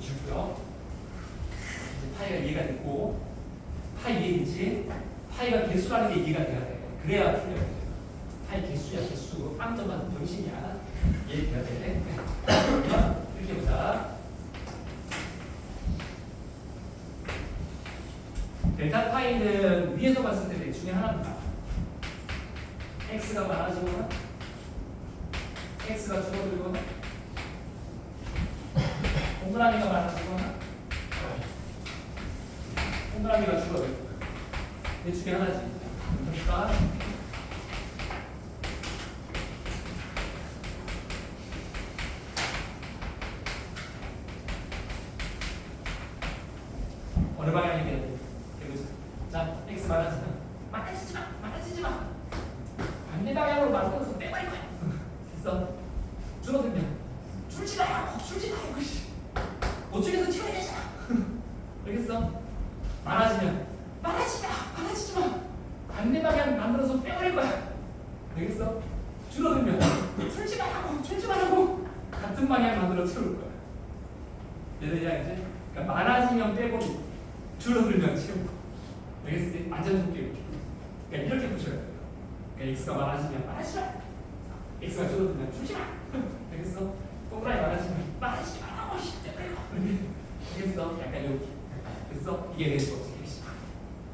주고요. 이제 파이가 이해가 됐고, 파이 이해되지? 파이가 개수라는 게 이해가 돼야 돼. 그래야 풀려야 돼. 파이 개수야 개수. 빵점만 병신이야. 이해돼야 돼. 그러면 이렇게 보자. 델타 파이는 위에서 봤을 때 중에 하나입니다. x가 많아지거나, x가 줄어들거나. 동그라미가 많아지거나 동그라미가 줄어들고 내 중에 하나지. 그러니까 어느 방향이 돼야 돼? 해보자. 자, x 많아지지 마. 반대 방향으로 만들어서 빼버릴 거야. 됐어? 줄어들면 줄지 마요. 어쪽에서 튀어야 되잖아. 알겠어? 많아지면 많아지지 마. 반대 방향 만들어서 빼버릴 거야. 알겠어? 줄어들면 줄지 말라고 같은 방향 만들어 채울 거야. 얘들이야 이제? 그러니까 많아지면 빼버리고 줄어들면 채우고. 알겠어? 완전 좋게 이렇게. 그러니까 이렇게 보셔야 돼요. 그러니까 x가 많아지면 많아지지 마. x가 줄어들면 줄지 마. 알겠어? 동그라미 많아지면 많아지지 마. 됐어? 약간 이렇게. 됐어? 이게 렌치 법칙.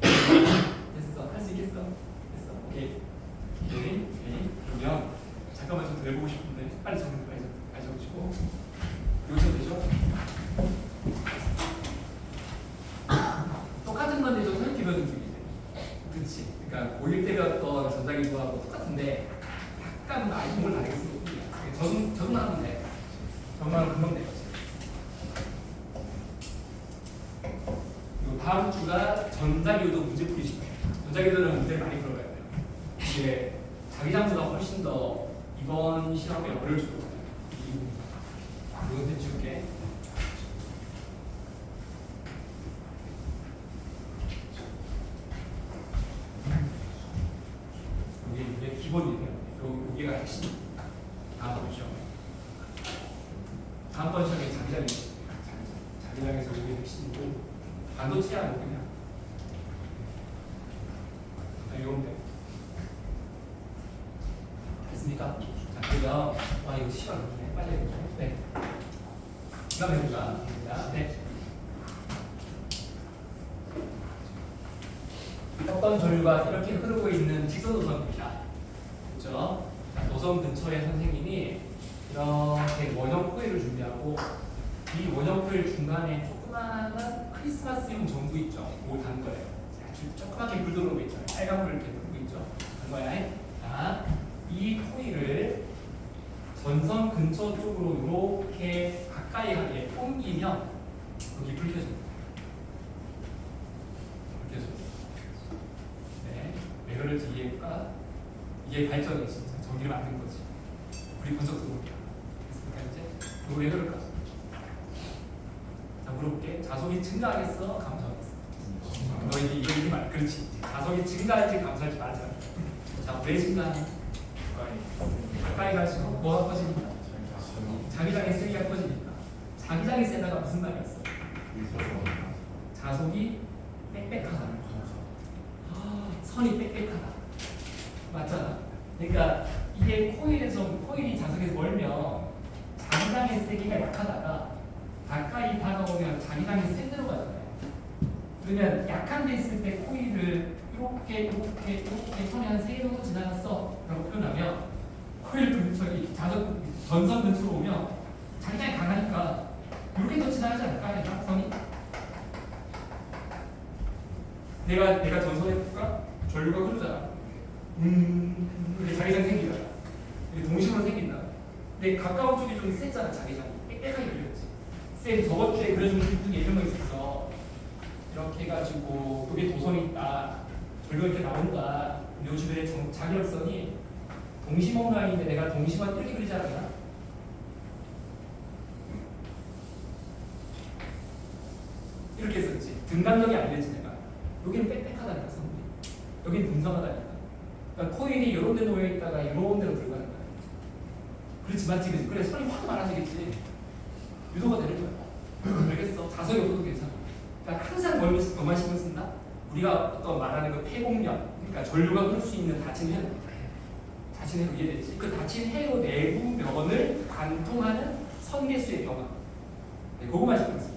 됐어? 할 수 있겠어? 됐어? 오케이. 그러면 잠깐만 좀 더 해보고 싶은데 빨리 적으시고 여기서 되죠? 똑같은 건데 좀 선택 기본 중이지. 그렇지. 그러니까 고1 때 배웠던 전자기구하고 똑같은데 약간 아이템을 다르게 쓰고 적응하면 돼. 적응하면 금방 돼. 다음 주가 전자기도 문제풀이 시간이에요. 전자기도는 문제를 많이 풀어가야 돼요. 이게 자기장보다 훨씬 더 이번 시험에 어려울 줄 알아요. 이건 해줄게. 이게 기본이에요. 여기가 핵심. 다음번 시험에. 다음번 시험에 자기장이 있어요. 자기장에서 이게 핵심이고. 반도체야 뭐 그냥 이런 데 됐습니까? 자 그러면 와 이거 시간 없네. 빨리 해보죠. 네 시간 해보자. 네 어떤 전류가 이렇게 흐르고 있는 직선 노선입니다. 그렇죠? 자, 노선 근처에 선생님이 이렇게 원형 코일을 준비하고 이 원형 코일 중간에 조그마한 크리스마스용 전구 있죠. 그걸 단 거예요. 아주 조그맣게 불 들어오고 있잖아요. 빨간 불 이렇게 들고 있죠. 단 거야. 자, 이 코일을 전선 근처 쪽으로 이렇게 가까이 하게 옮기면 여기 불 켜집니다. 불 켜집니다. 네, 왜 그럴지 이해해볼까? 이게 발전이 진짜 전기를 만든 거지. 불이 번쩍 들어옵니다. 그러니까 이제 이거 왜 그럴까? 자, 물어볼게. 자속이 증가하겠어? 감소하겠어? 너 이제 이거 말 그렇지. 자속이 증가할지 감소할지 말하자. 자, 왜 증가하니? 가까이 갈수록 뭐가 커지니까? 자기장의 세기가 커지니까. 자기장이 세다가 무슨 말이었어? 자속이 빽빽하다. 선이 빽빽하다. 맞잖아. 그러니까 이게 코일이 자석에서 멀면 자기장의 세기가 약하다가 가까이 다가오면 자기장이 센 데로 가잖아요. 그러면 약한 데 있을 때 코일을 이렇게 선이 한 3개 정도 지나갔어 라고 표현하면 코일 근처에 자석 전선 근처로 오면 자기장이 강하니까 이렇게 더 지나가지 않을까? 얘가 선이? 내가 전선에 볼까? 전류가 흐르잖아. 이렇게 자기장 생기잖아. 이게 동심으로 생긴다. 근데 가까운 쪽이 좀 셌잖아. 자기장이 빽빽하게 열렸지. 쌤 저번 주에 그려준 글 중에 이런 거 있었어. 이렇게 해가지고 여기 도선이 있다. 전류가 이렇게 나온다. 요 주변에 자기력선이 동심원 라인인데 내가 동심원 이렇게 그리지 않았나? 이렇게 했었지. 등간력이 안 되지 내가. 여기는 빽빽하다니까 선이. 여기는 분성하다니까. 그러니까 코일이 이런 데 놓여 있다가 이런 데로 들어가는 거야. 그렇지 맞지 그렇지. 그래 선이 확 많아지겠지. 유도가 되는 거야. 알겠어. 자석이 없어도 괜찮아. 그러니까 항상 뭐만 신경 쓴다? 우리가 어떤 말하는 그 폐곡력, 그러니까 전류가 흐를 수 있는 닫힌 회로. 닫힌 회로 이해되지? 그 닫힌 회로 내부 면을 관통하는 선계수의 경험. 네, 그거만 신경 써.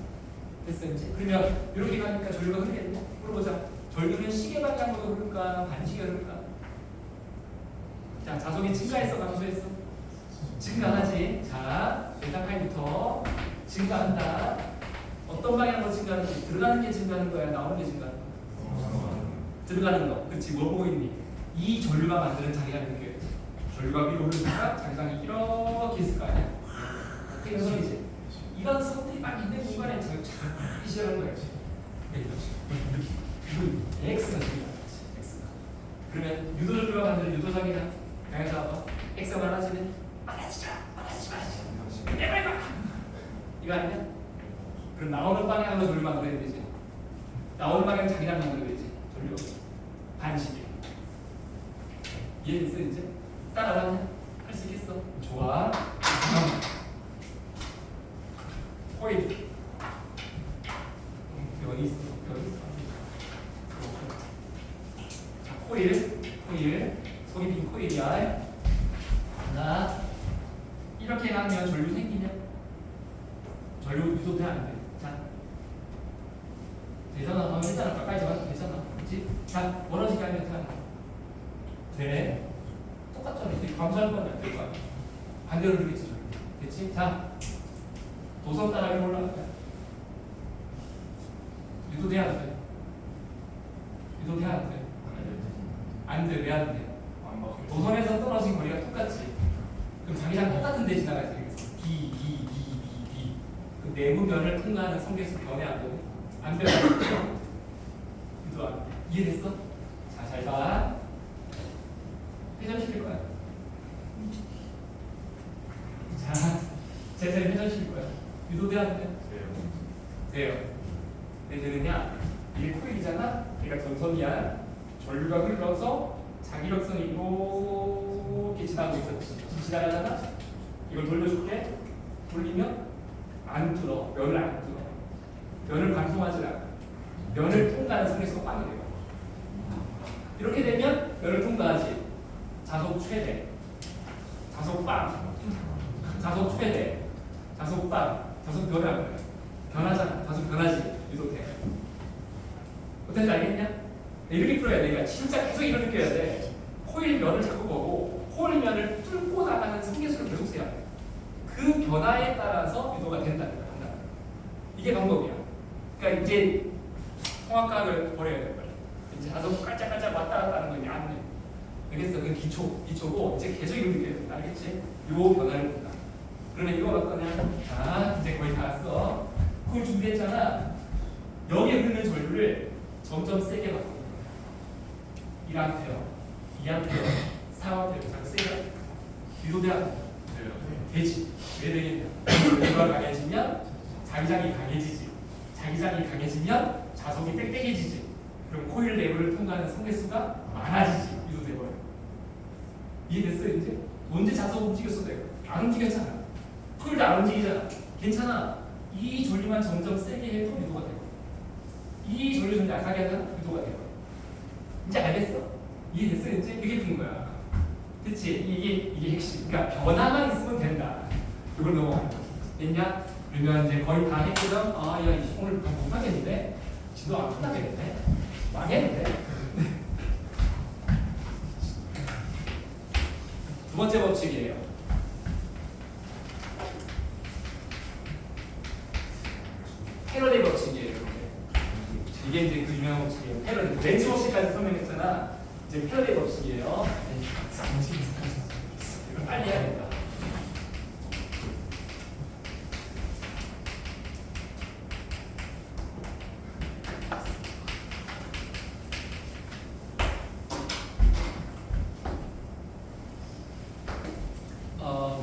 됐어 이제? 그러면 이렇게 가니까 전류가 흐르겠네? 물어보자. 전류는 시계 방향으로 흐를까? 반시계 흐를까? 자, 자석이 증가했어? 감소했어? 증가하지. 자, 메타카이부터 증가한다. 어떤 방향으로 증가하는지 들어가는 게 증가하는 거야? 나오는 게 증가하는 거야? 들어가는 거. 그렇지. 뭐 보고 있니? 이 전류가 만드는 자기장이 느껴야지. 전류가 위로 흐르니까 자기장이 이렇게 있을 거 아니야? 그게 선이지. 이런 선들이 막 있는 공간에 자기 쫙 시작하는 거야. X가 들어가지. X가. 그러면 유도 전류가 만드는 유도 자기장 양에서 봐봐. X가 많아지면 많아지죠. 내가 이거 아니냐? 그럼 나오는 방향으로 전류 만들어야 되지. 나오는 방향 자기장 만들어야 되지. 전류 반시계. 이해됐어 이제? 따라왔냐? 할 수 있겠어? 좋아. 코일. 여기 있어. 자, 코일. 속이 빈 코일이야. 자, 이렇게 가면 전류 생기냐? 전류 유도돼 안 돼? 자, 되잖아. 방금 했잖아. 가까이 잡아도 되잖아. 그렇지? 자, 멀어지게 하면 어떻게 하나? 돼. 똑같잖아. 이제 감소할 건 안 될 거야. 반대로 들겠지. 됐지? 자, 도선 따라 위로 올라갈 거야. 유도돼 안 돼? 유도돼 안 돼? 안 돼. 왜 안 돼? 도선에서 떨어진 거리가 똑같지. 그럼 자기장 똑같은 데 지나가야 되겠어. B. 그 내부 면을 통과하는 성계수 변해 안 되네? 안 변해. 유도 안 돼. 이해됐어? 자, 잘 봐. 회전시킬 거야. 자, 제자리 회전시킬 거야. 유도돼 안 돼? 돼요. 왜 되느냐? 이게 코일이잖아? 그러니까 전선이야. 전류가 흘러서 자기력선이 이렇게 지나고 있었지. 지나가잖아? 이걸 돌려줄게. 돌리면 안 뚫어. 면을 안 뚫어. 면을 관통하지 않아. 면을 통과하는 성계수가 빵이 돼요. 이렇게 되면 면을 통과하지. 자속 최대. 자속 빵. 자속 최대. 자속 빵. 자속 변화. 변하잖아. 자속 변하지. 유도돼. 어떤지 알겠냐? 이렇게 풀어야 돼. 그러니까 진짜 계속 이걸 느껴야 돼. 코일 면을 자꾸 보고 코일 면을 뚫고 나가는 성계수를 계속 세야 돼. 그 변화에 따라서 유도가 된다는 거야. 이게 방법이야. 그러니까 이제 통합각을 버려야 될 거야. 이제 자석 깔짝깔짝 왔다 갔다 하는 거 이제 안 돼. 알겠어? 그건 기초고 이제 계속 이걸 느껴야 된다. 알겠지? 요 변화를 본다. 그러면 이거 어떠냐? 자, 이제 거의 다 왔어. 그걸 준비했잖아. 여기에 흐르는 전류를 점점 세게 바꿔. 1A, 2A, 4A 자꾸 세게 유도돼야 되지. 왜 되겠냐? 유도가 강해지면 자기장이 강해지지. 자기장이 강해지면 자석이 빽빽해지지. 그럼 코일 내부를 통과하는 성계수가 많아지지. 유도돼버려. 이해됐어 이제? 언제 자석 움직였어 내가? 안 움직였잖아. 코일도 안 움직이잖아. 괜찮아. 이 전류만 점점 세게 해도 유도가 되고 이 전류 좀 약하게 하면 유도가 되고. 이제 알겠어? 이해됐어 이제? 이게 푼 거야. 그치? 이게 핵심. 그러니까 변화만 있으면 된다. 이걸 넘어가는 거지. 됐냐? 그러면 이제 거의 다 했거든. 아, 야, 오늘 못하겠는데? 지도 안 끝나겠는데? 망했는데? 두 번째 법칙이에요. 패러데이 법칙이에요. 이게 이제 그 유명한 법칙이에요. 패러데이. 렌즈 법칙까지 설명했잖아. 이제 패러데이 법칙이에요. 이걸 빨리 해야 된다.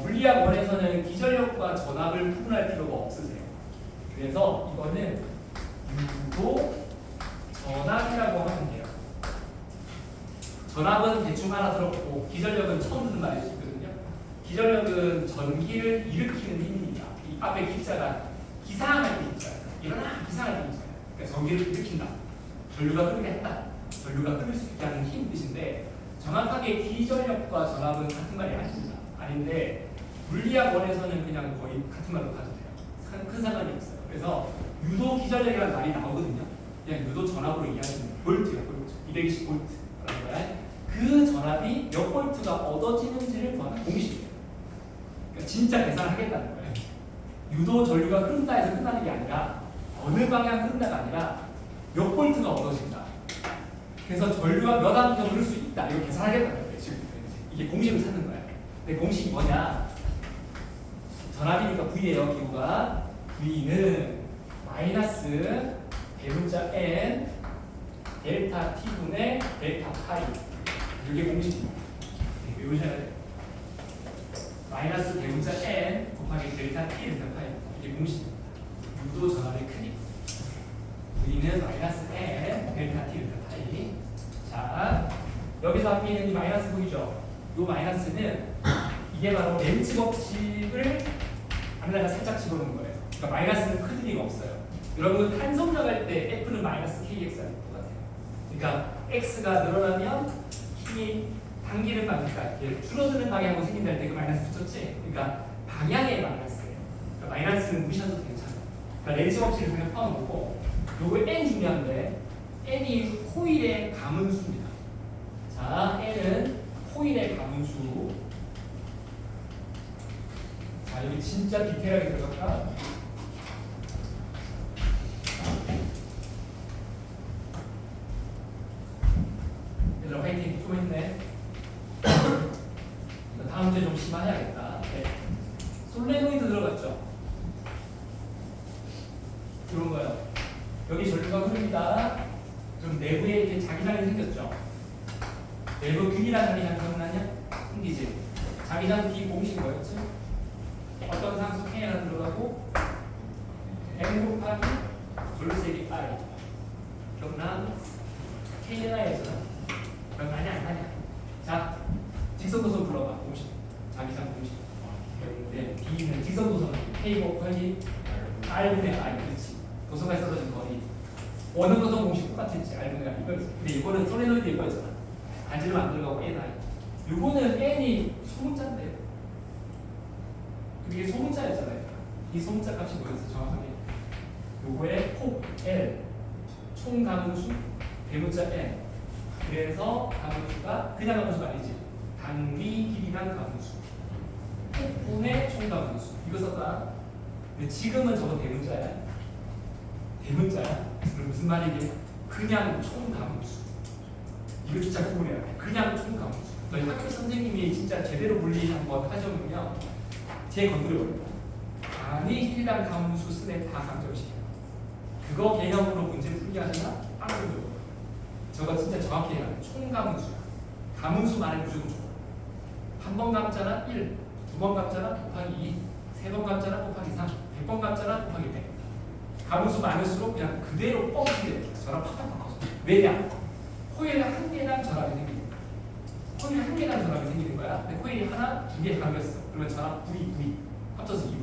물리학 원에서는 기전력과 전압을 구분할 필요가 없으세요. 그래서 이거는 유도 전압이라고 하면 돼요. 전압은 대충 알아들었고 기전력은 처음 듣는 말일 수 있거든요. 기전력은 전기를 일으키는 힘입니다. 이 앞에 기자가 기상할 때 있잖아요. 일어나 기상할 때 있잖아요. 그러니까 전기를 일으킨다. 전류가 흐르게 한다. 전류가 흐를 수 있게 하는 힘 뜻인데 정확하게 기전력과 전압은 같은 말이 아닙니다. 아닌데 물리학 원에서는 그냥 거의 같은 말로 가도 돼요. 큰 상관이 없어요. 그래서 유도 기전력이라는 말이 나오거든요. 그냥 유도 전압으로 이해하시면 볼트야, 볼트. 220볼트라는 거야. 그 전압이 몇 볼트가 얻어지는지를 구하는 공식이에요. 그러니까 진짜 계산하겠다는 거예요. 유도 전류가 흐른다 해서 끝나는 게 아니라 어느 방향 흐른다가 아니라 몇 볼트가 얻어진다. 그래서 전류가 몇 암페어 흐를 수 있다. 이거 계산하겠다는 거예요. 지금 이게 공식을 찾는 거예요. 근데 공식이 뭐냐? 전압이니까 V예요. 기호가 V는 마이너스 대문자 N 델타 T분의 델타 파이. 이게 공식입니다. 외우셔야 돼요. 마이너스 대문자 N 곱하기 델타 T 델타 파이. 이게 공식입니다. 유도 전압의 크기. V는 마이너스 N 델타 T 델타 파이. 자, 여기서 앞에 있는 이 마이너스 보이죠? 이 마이너스는 이게 바로 렌즈 법칙을 안에다가 살짝 집어넣은 거예요. 그러니까 마이너스는 큰 의미가 없어요. 여러분 한성적 할 때 F는 마이너스 KX랑 똑같아요. 그러니까 X가 늘어나면 힘이 당기는 방향, 그러니까 줄어드는 방향으로 생긴다 할 때 그 마이너스 붙였지? 그러니까 방향의 마이너스예요. 그러니까 마이너스는 무시하셔도 괜찮아요. 그러니까 렌즈 법칙을 그냥 파워놓고 요거 N 중요한데 N이 코일의 가문수입니다. 자, N은 코일의 가문수. 자, 여기 진짜 디테일하게 들어갈까? 얘들아 화이팅 좀 했네. 다음 주에 좀 심화해야겠다. 네. 솔레노이드 들어갔죠? 이런 거요. 여기 전류가 흐릅니다. 그럼 내부에 이렇게 자기장이 생겼죠? 내부 균이라는 자기장 기억나냐? 생기지. 자기장 B 공식 뭐였지? 어떤 상수 K 하나 들어가고 M 곱하기 전류세기 I. 기억나? K는 I였잖아. 그럼 아니야 안 나냐? 자, 직선도선 불러봐. 공식. 자기장 공식. 네, B는 직선도선 K 곱하기 R분의 I. 그렇지. 도선까지 써진 거리. 원은 도선 공식 똑같았지. R분의 I. 이거였어. 근데 이거는 솔레노이드 이거였잖아. 반지름 안 들어가고 N, I. 이거는 N이 소문자인데. 이게 소문자였잖아요. 이 소문자 값이 뭐였어? 정확하게. 요거의 폭 L, 총 가문수, 대문자 N, 그래서 가분수가 그냥 가분수가 아니지. 단위 길이당 가분수. 폭분의 총가분수. 이거 썼다. 근데 지금은 저거 대문자야. 대문자야. 그럼 무슨 말이게? 그냥 총가분수. 이거 진짜 구분해야 돼. 그냥 총가분수. 너희 학교 선생님이 진짜 제대로 물리 한번 하셔보면 제 건드려버려요. 단위 길이당 가분수 쓴 애 다 강조시켜요. 그거 개념으로 문제 풀기 하시나? 빵을 저거 진짜 정확히 해야 돼. 총가분수야. 가분수 말해 무조건 줘. 한 번 감자나 1, 두 번 감자나 곱하기 2, 세 번 감자나 곱하기 3, 100번 감자나 곱하기 100. 가분수 많을수록 그냥 그대로 뻥치게 전압 팍팍 바꿔서. 왜냐? 코일 한 개당 전압이 생기는 거야. 코일 한 개당 전압이 생기는 거야. 근데 코일이 하나, 두 개 감겼어. 그러면 전압 V 합쳐서 2V.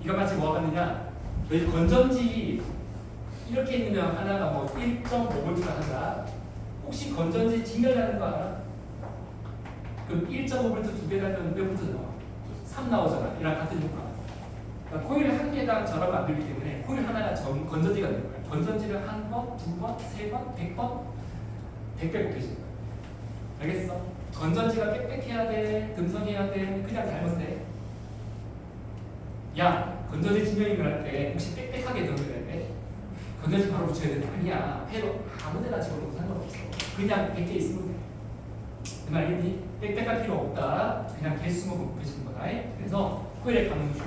이거 마치 뭐가 같느냐? 너희 건전지 이렇게 있으면 하나가 뭐 1.5V가 한다. 혹시 건전지 진열하는 거 알아? 그럼 1.5V 두 배 달면 몇 V 나와? 3 나오잖아. 이랑 같은 효과. 그러니까 코일 한 개당 전압을 안 들기 때문에 코일 하나가 건전지가 되는 거야. 건전지를 한 번, 두 번, 세 번, 100번, 100배 곱해지는 거야. 알겠어? 건전지가 빽빽해야 돼? 듬성해야 돼? 그냥 달면 돼. 야, 건전지 진열을 할 때 혹시 빽빽하게 던져야 돼? 건전지 바로 붙여야 돼? 아니야. 회로 아무데나 집어넣어도 상관없어. 그냥 100개 있으면 돼. 그 말이니? 빽빽할 필요 없다. 그냥 개수만 곱해지는 거다. 그래서 코일의 가능수.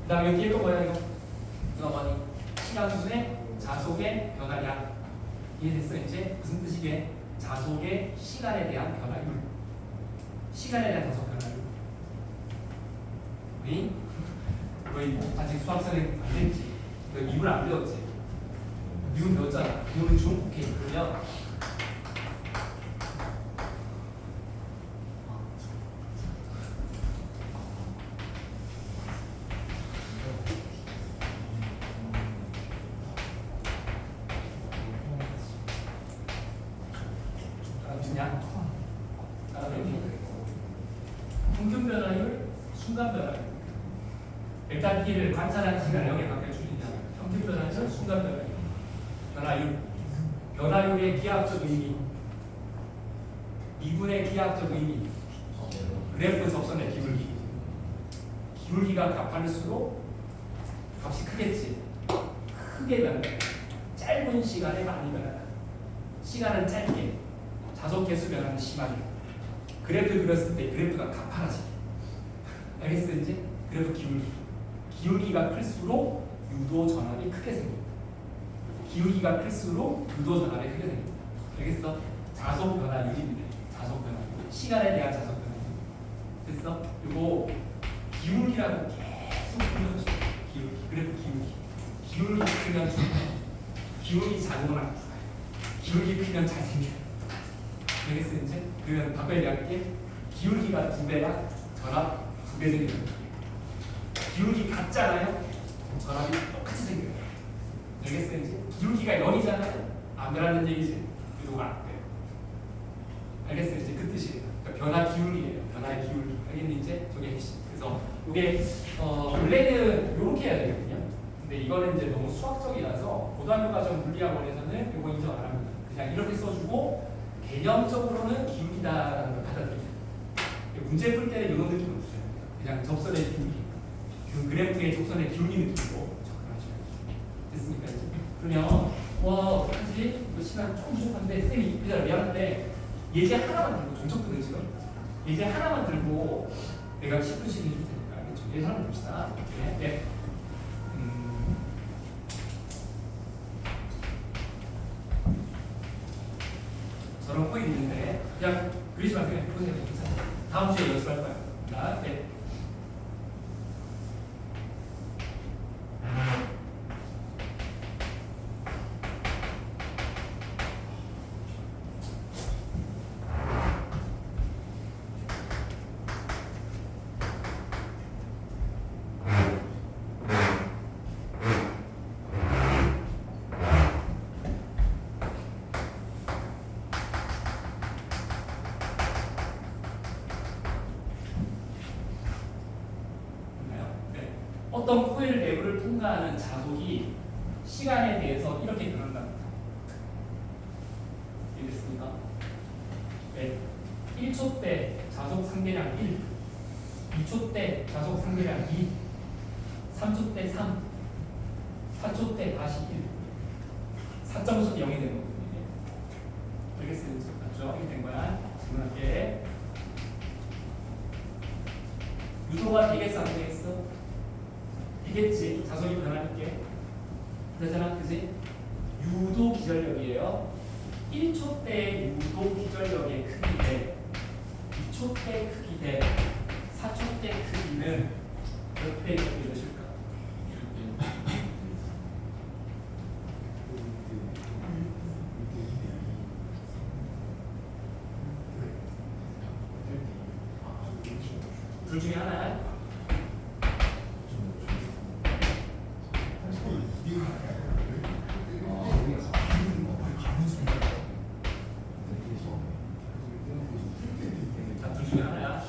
그 다음에 여기 또 뭐야 이거? 누가 봐니? 시간순의 자속의 변화량. 이해됐어 이제? 무슨 뜻이게? 자속의 시간에 대한 변화율. 시간에 대한 자속 변화율. 우리 너희 아직 수학 선생님 안 됐지? 너 미분 안 배웠지? 미분 배웠잖아. 미분은 중? 오케이. 그러면 평균 변화율, 순간 변화율. 일단 T를 관찰하는 시간 0에 바꿔주느냐. 평균 변화율, 순간 변화율. 변화율. 변화율의 기하학적 의미. 미분의 기하학적 의미. 그래프 접선의 기울기. 기울기가 가파를수록 값이 크겠지. 크게 변한다. 짧은 시간에 많이 변한다. 시간은 짧게. 자속 개수 변화는 심하게. 그래프 그렸을 때 그래프가 가파라지. 알겠어 이제? 그래프 기울기. 기울기가 클수록 유도 전압이 크게 생깁니다. 기울기가 클수록 유도 전압이 크게 생깁니다. 알겠어? 자속 변화율입니다. 자속 변화율. 시간에 대한 자속 변화율. 됐어? 이거 기울기라고 계속 불러줘. 기울기. 그래프 기울기. 기울기 크면 좋아. 기울기 작으면 안 좋아. 기울기 크면 잘생겨. 알겠어 이제? 그러면 바꿔야 할게. 기울기가 2배야. 전압 2배 생기는 거예요. 기울기 같잖아요. 전압이 똑같이 생겨요. 알겠어 이제? 기울기가 0이잖아요. 안 변하는 얘기지. 유도가 안 돼요. 알겠어 이제? 그 뜻이에요. 그러니까 변화 기울기예요. 변화의 기울기. 알겠니 이제? 저게 핵심. 그래서 이게 원래는 이렇게 해야 되거든요. 근데 이거는 이제 너무 수학적이라서 고등학교 과정 물리학원에서는 이거 인정 안 합니다. 그냥 이렇게 써주고 개념적으로는 기울기다라는 걸 받아들여요. 문제 풀 때는 이런 느낌을 주셔야 돼요. 그냥 접선의 기울기, 그 그래프의 접선의 기울기 느낌으로 접근하셔야죠. 됐습니까? 이제? 그러면 어떡하지? 이거 시간 좀 부족한데 선생님이 기다려 미안한데 예제 하나만 들고 종쳤거든 지금. 예제 하나만 들고 내가 10분씩 해줄 테니까 알겠죠? 예제 하나만 봅시다. 네. 저런 코일이 있는데 그냥 그리지 마세요. 보세요. 다음 주에 연습할 거야. 자, 네. 어떤 코일 내부를 통과하는 자속이 시간에 대해서 이렇게 변한답니다. 됐습니까? 네. 1초 때 자속 상대량 1, 2초 때 자속 상대량 2, 3초 때 3, 4초 때 다시 1, 4.5초 때 0이 되는 거거든요. 알겠어요? 맞죠? 이게 된 거야. 질문할게. 유도가 되겠어, 안 되겠어? 되겠지. 자속이 변화할게. 그러잖아, 그지? 유도 기절력이에요. 1초 때 유도 기절력의 크기 대 2초 때 크기 대 4초 때 크기는 몇 배 몇일까? 둘 중에 하나야. 자, 둘 중에 하나야.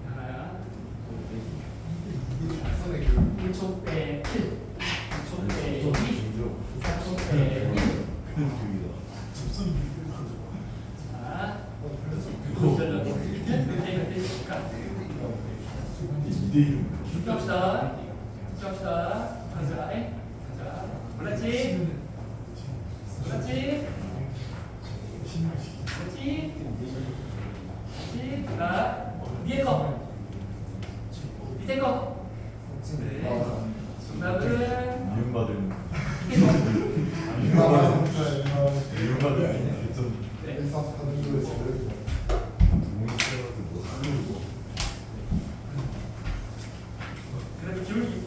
하나야. 1초 때 1, 2초 때 2, 4초 때 1. 자, 유도전력의 크기는 몇 배 몇 배일까? 집중합시다. 집중합시다. 가자. 가자. 몰랐지? 몰랐지? 몰랐지? 몰랐지? 자, 위에 거. 밑에 거. 정답은 미움받은 밑에 거. 미움받은 네. 그래도 기울기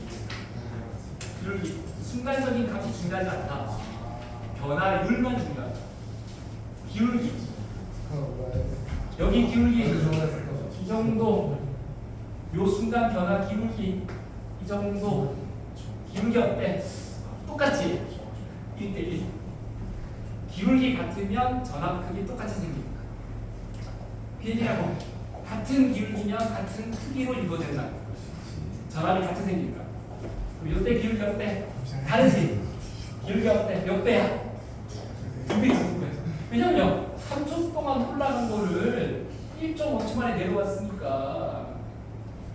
순간적인 값이 중요하지 않다. 변화율만 중요하다. 기울기 여기 기울기 이 정도 요 순간 변화 기울기 이 정도 기울기 어때? 똑같지? 1대1 기울기 같으면 전압 크기 똑같이 생깁니다. 그 얘기라고 같은 기울기면 같은 크기로 이루어진다. 전압이 같이 생기니까. 그럼 이때 기울기 어때? 다르지? 기울기 어때? 몇 배야? 2배. 왜냐면 3초 동안 올라간 거를 1.5초 만에 내려왔으니까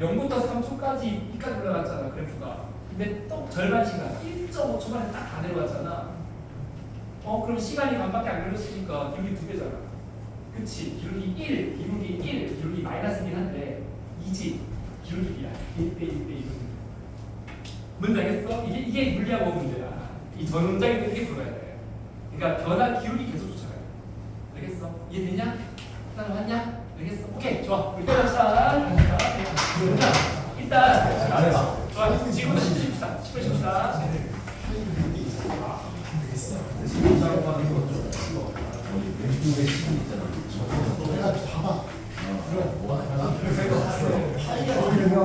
0부터 3초까지 여기까지 올라갔잖아, 그래프가. 근데 또 절반 시간 1.5초 만에 딱 다 내려왔잖아. 그럼 시간이 반밖에 안 걸렸으니까 기울기 2배잖아. 그치? 기울기 1, 기울기 마이너스긴 한데 2지. 기울기야. 1대1. 뭔지 알겠어? 이게 물리학 문제야. 이 전문자에게 이렇게 풀어야 돼. 그러니까 변화 기울기 계속 쫓아가야 돼. 알겠어? 이해되냐? 하나 왔냐? 알겠어? 오케이, 좋아. 우리 때려봅시다. 일단 좋아. 지금부터 10분 쉽시다. 10분 쉽시다. 왼쪽에 10분 있잖아. 내가 봐봐. 뭐 하나? 그냥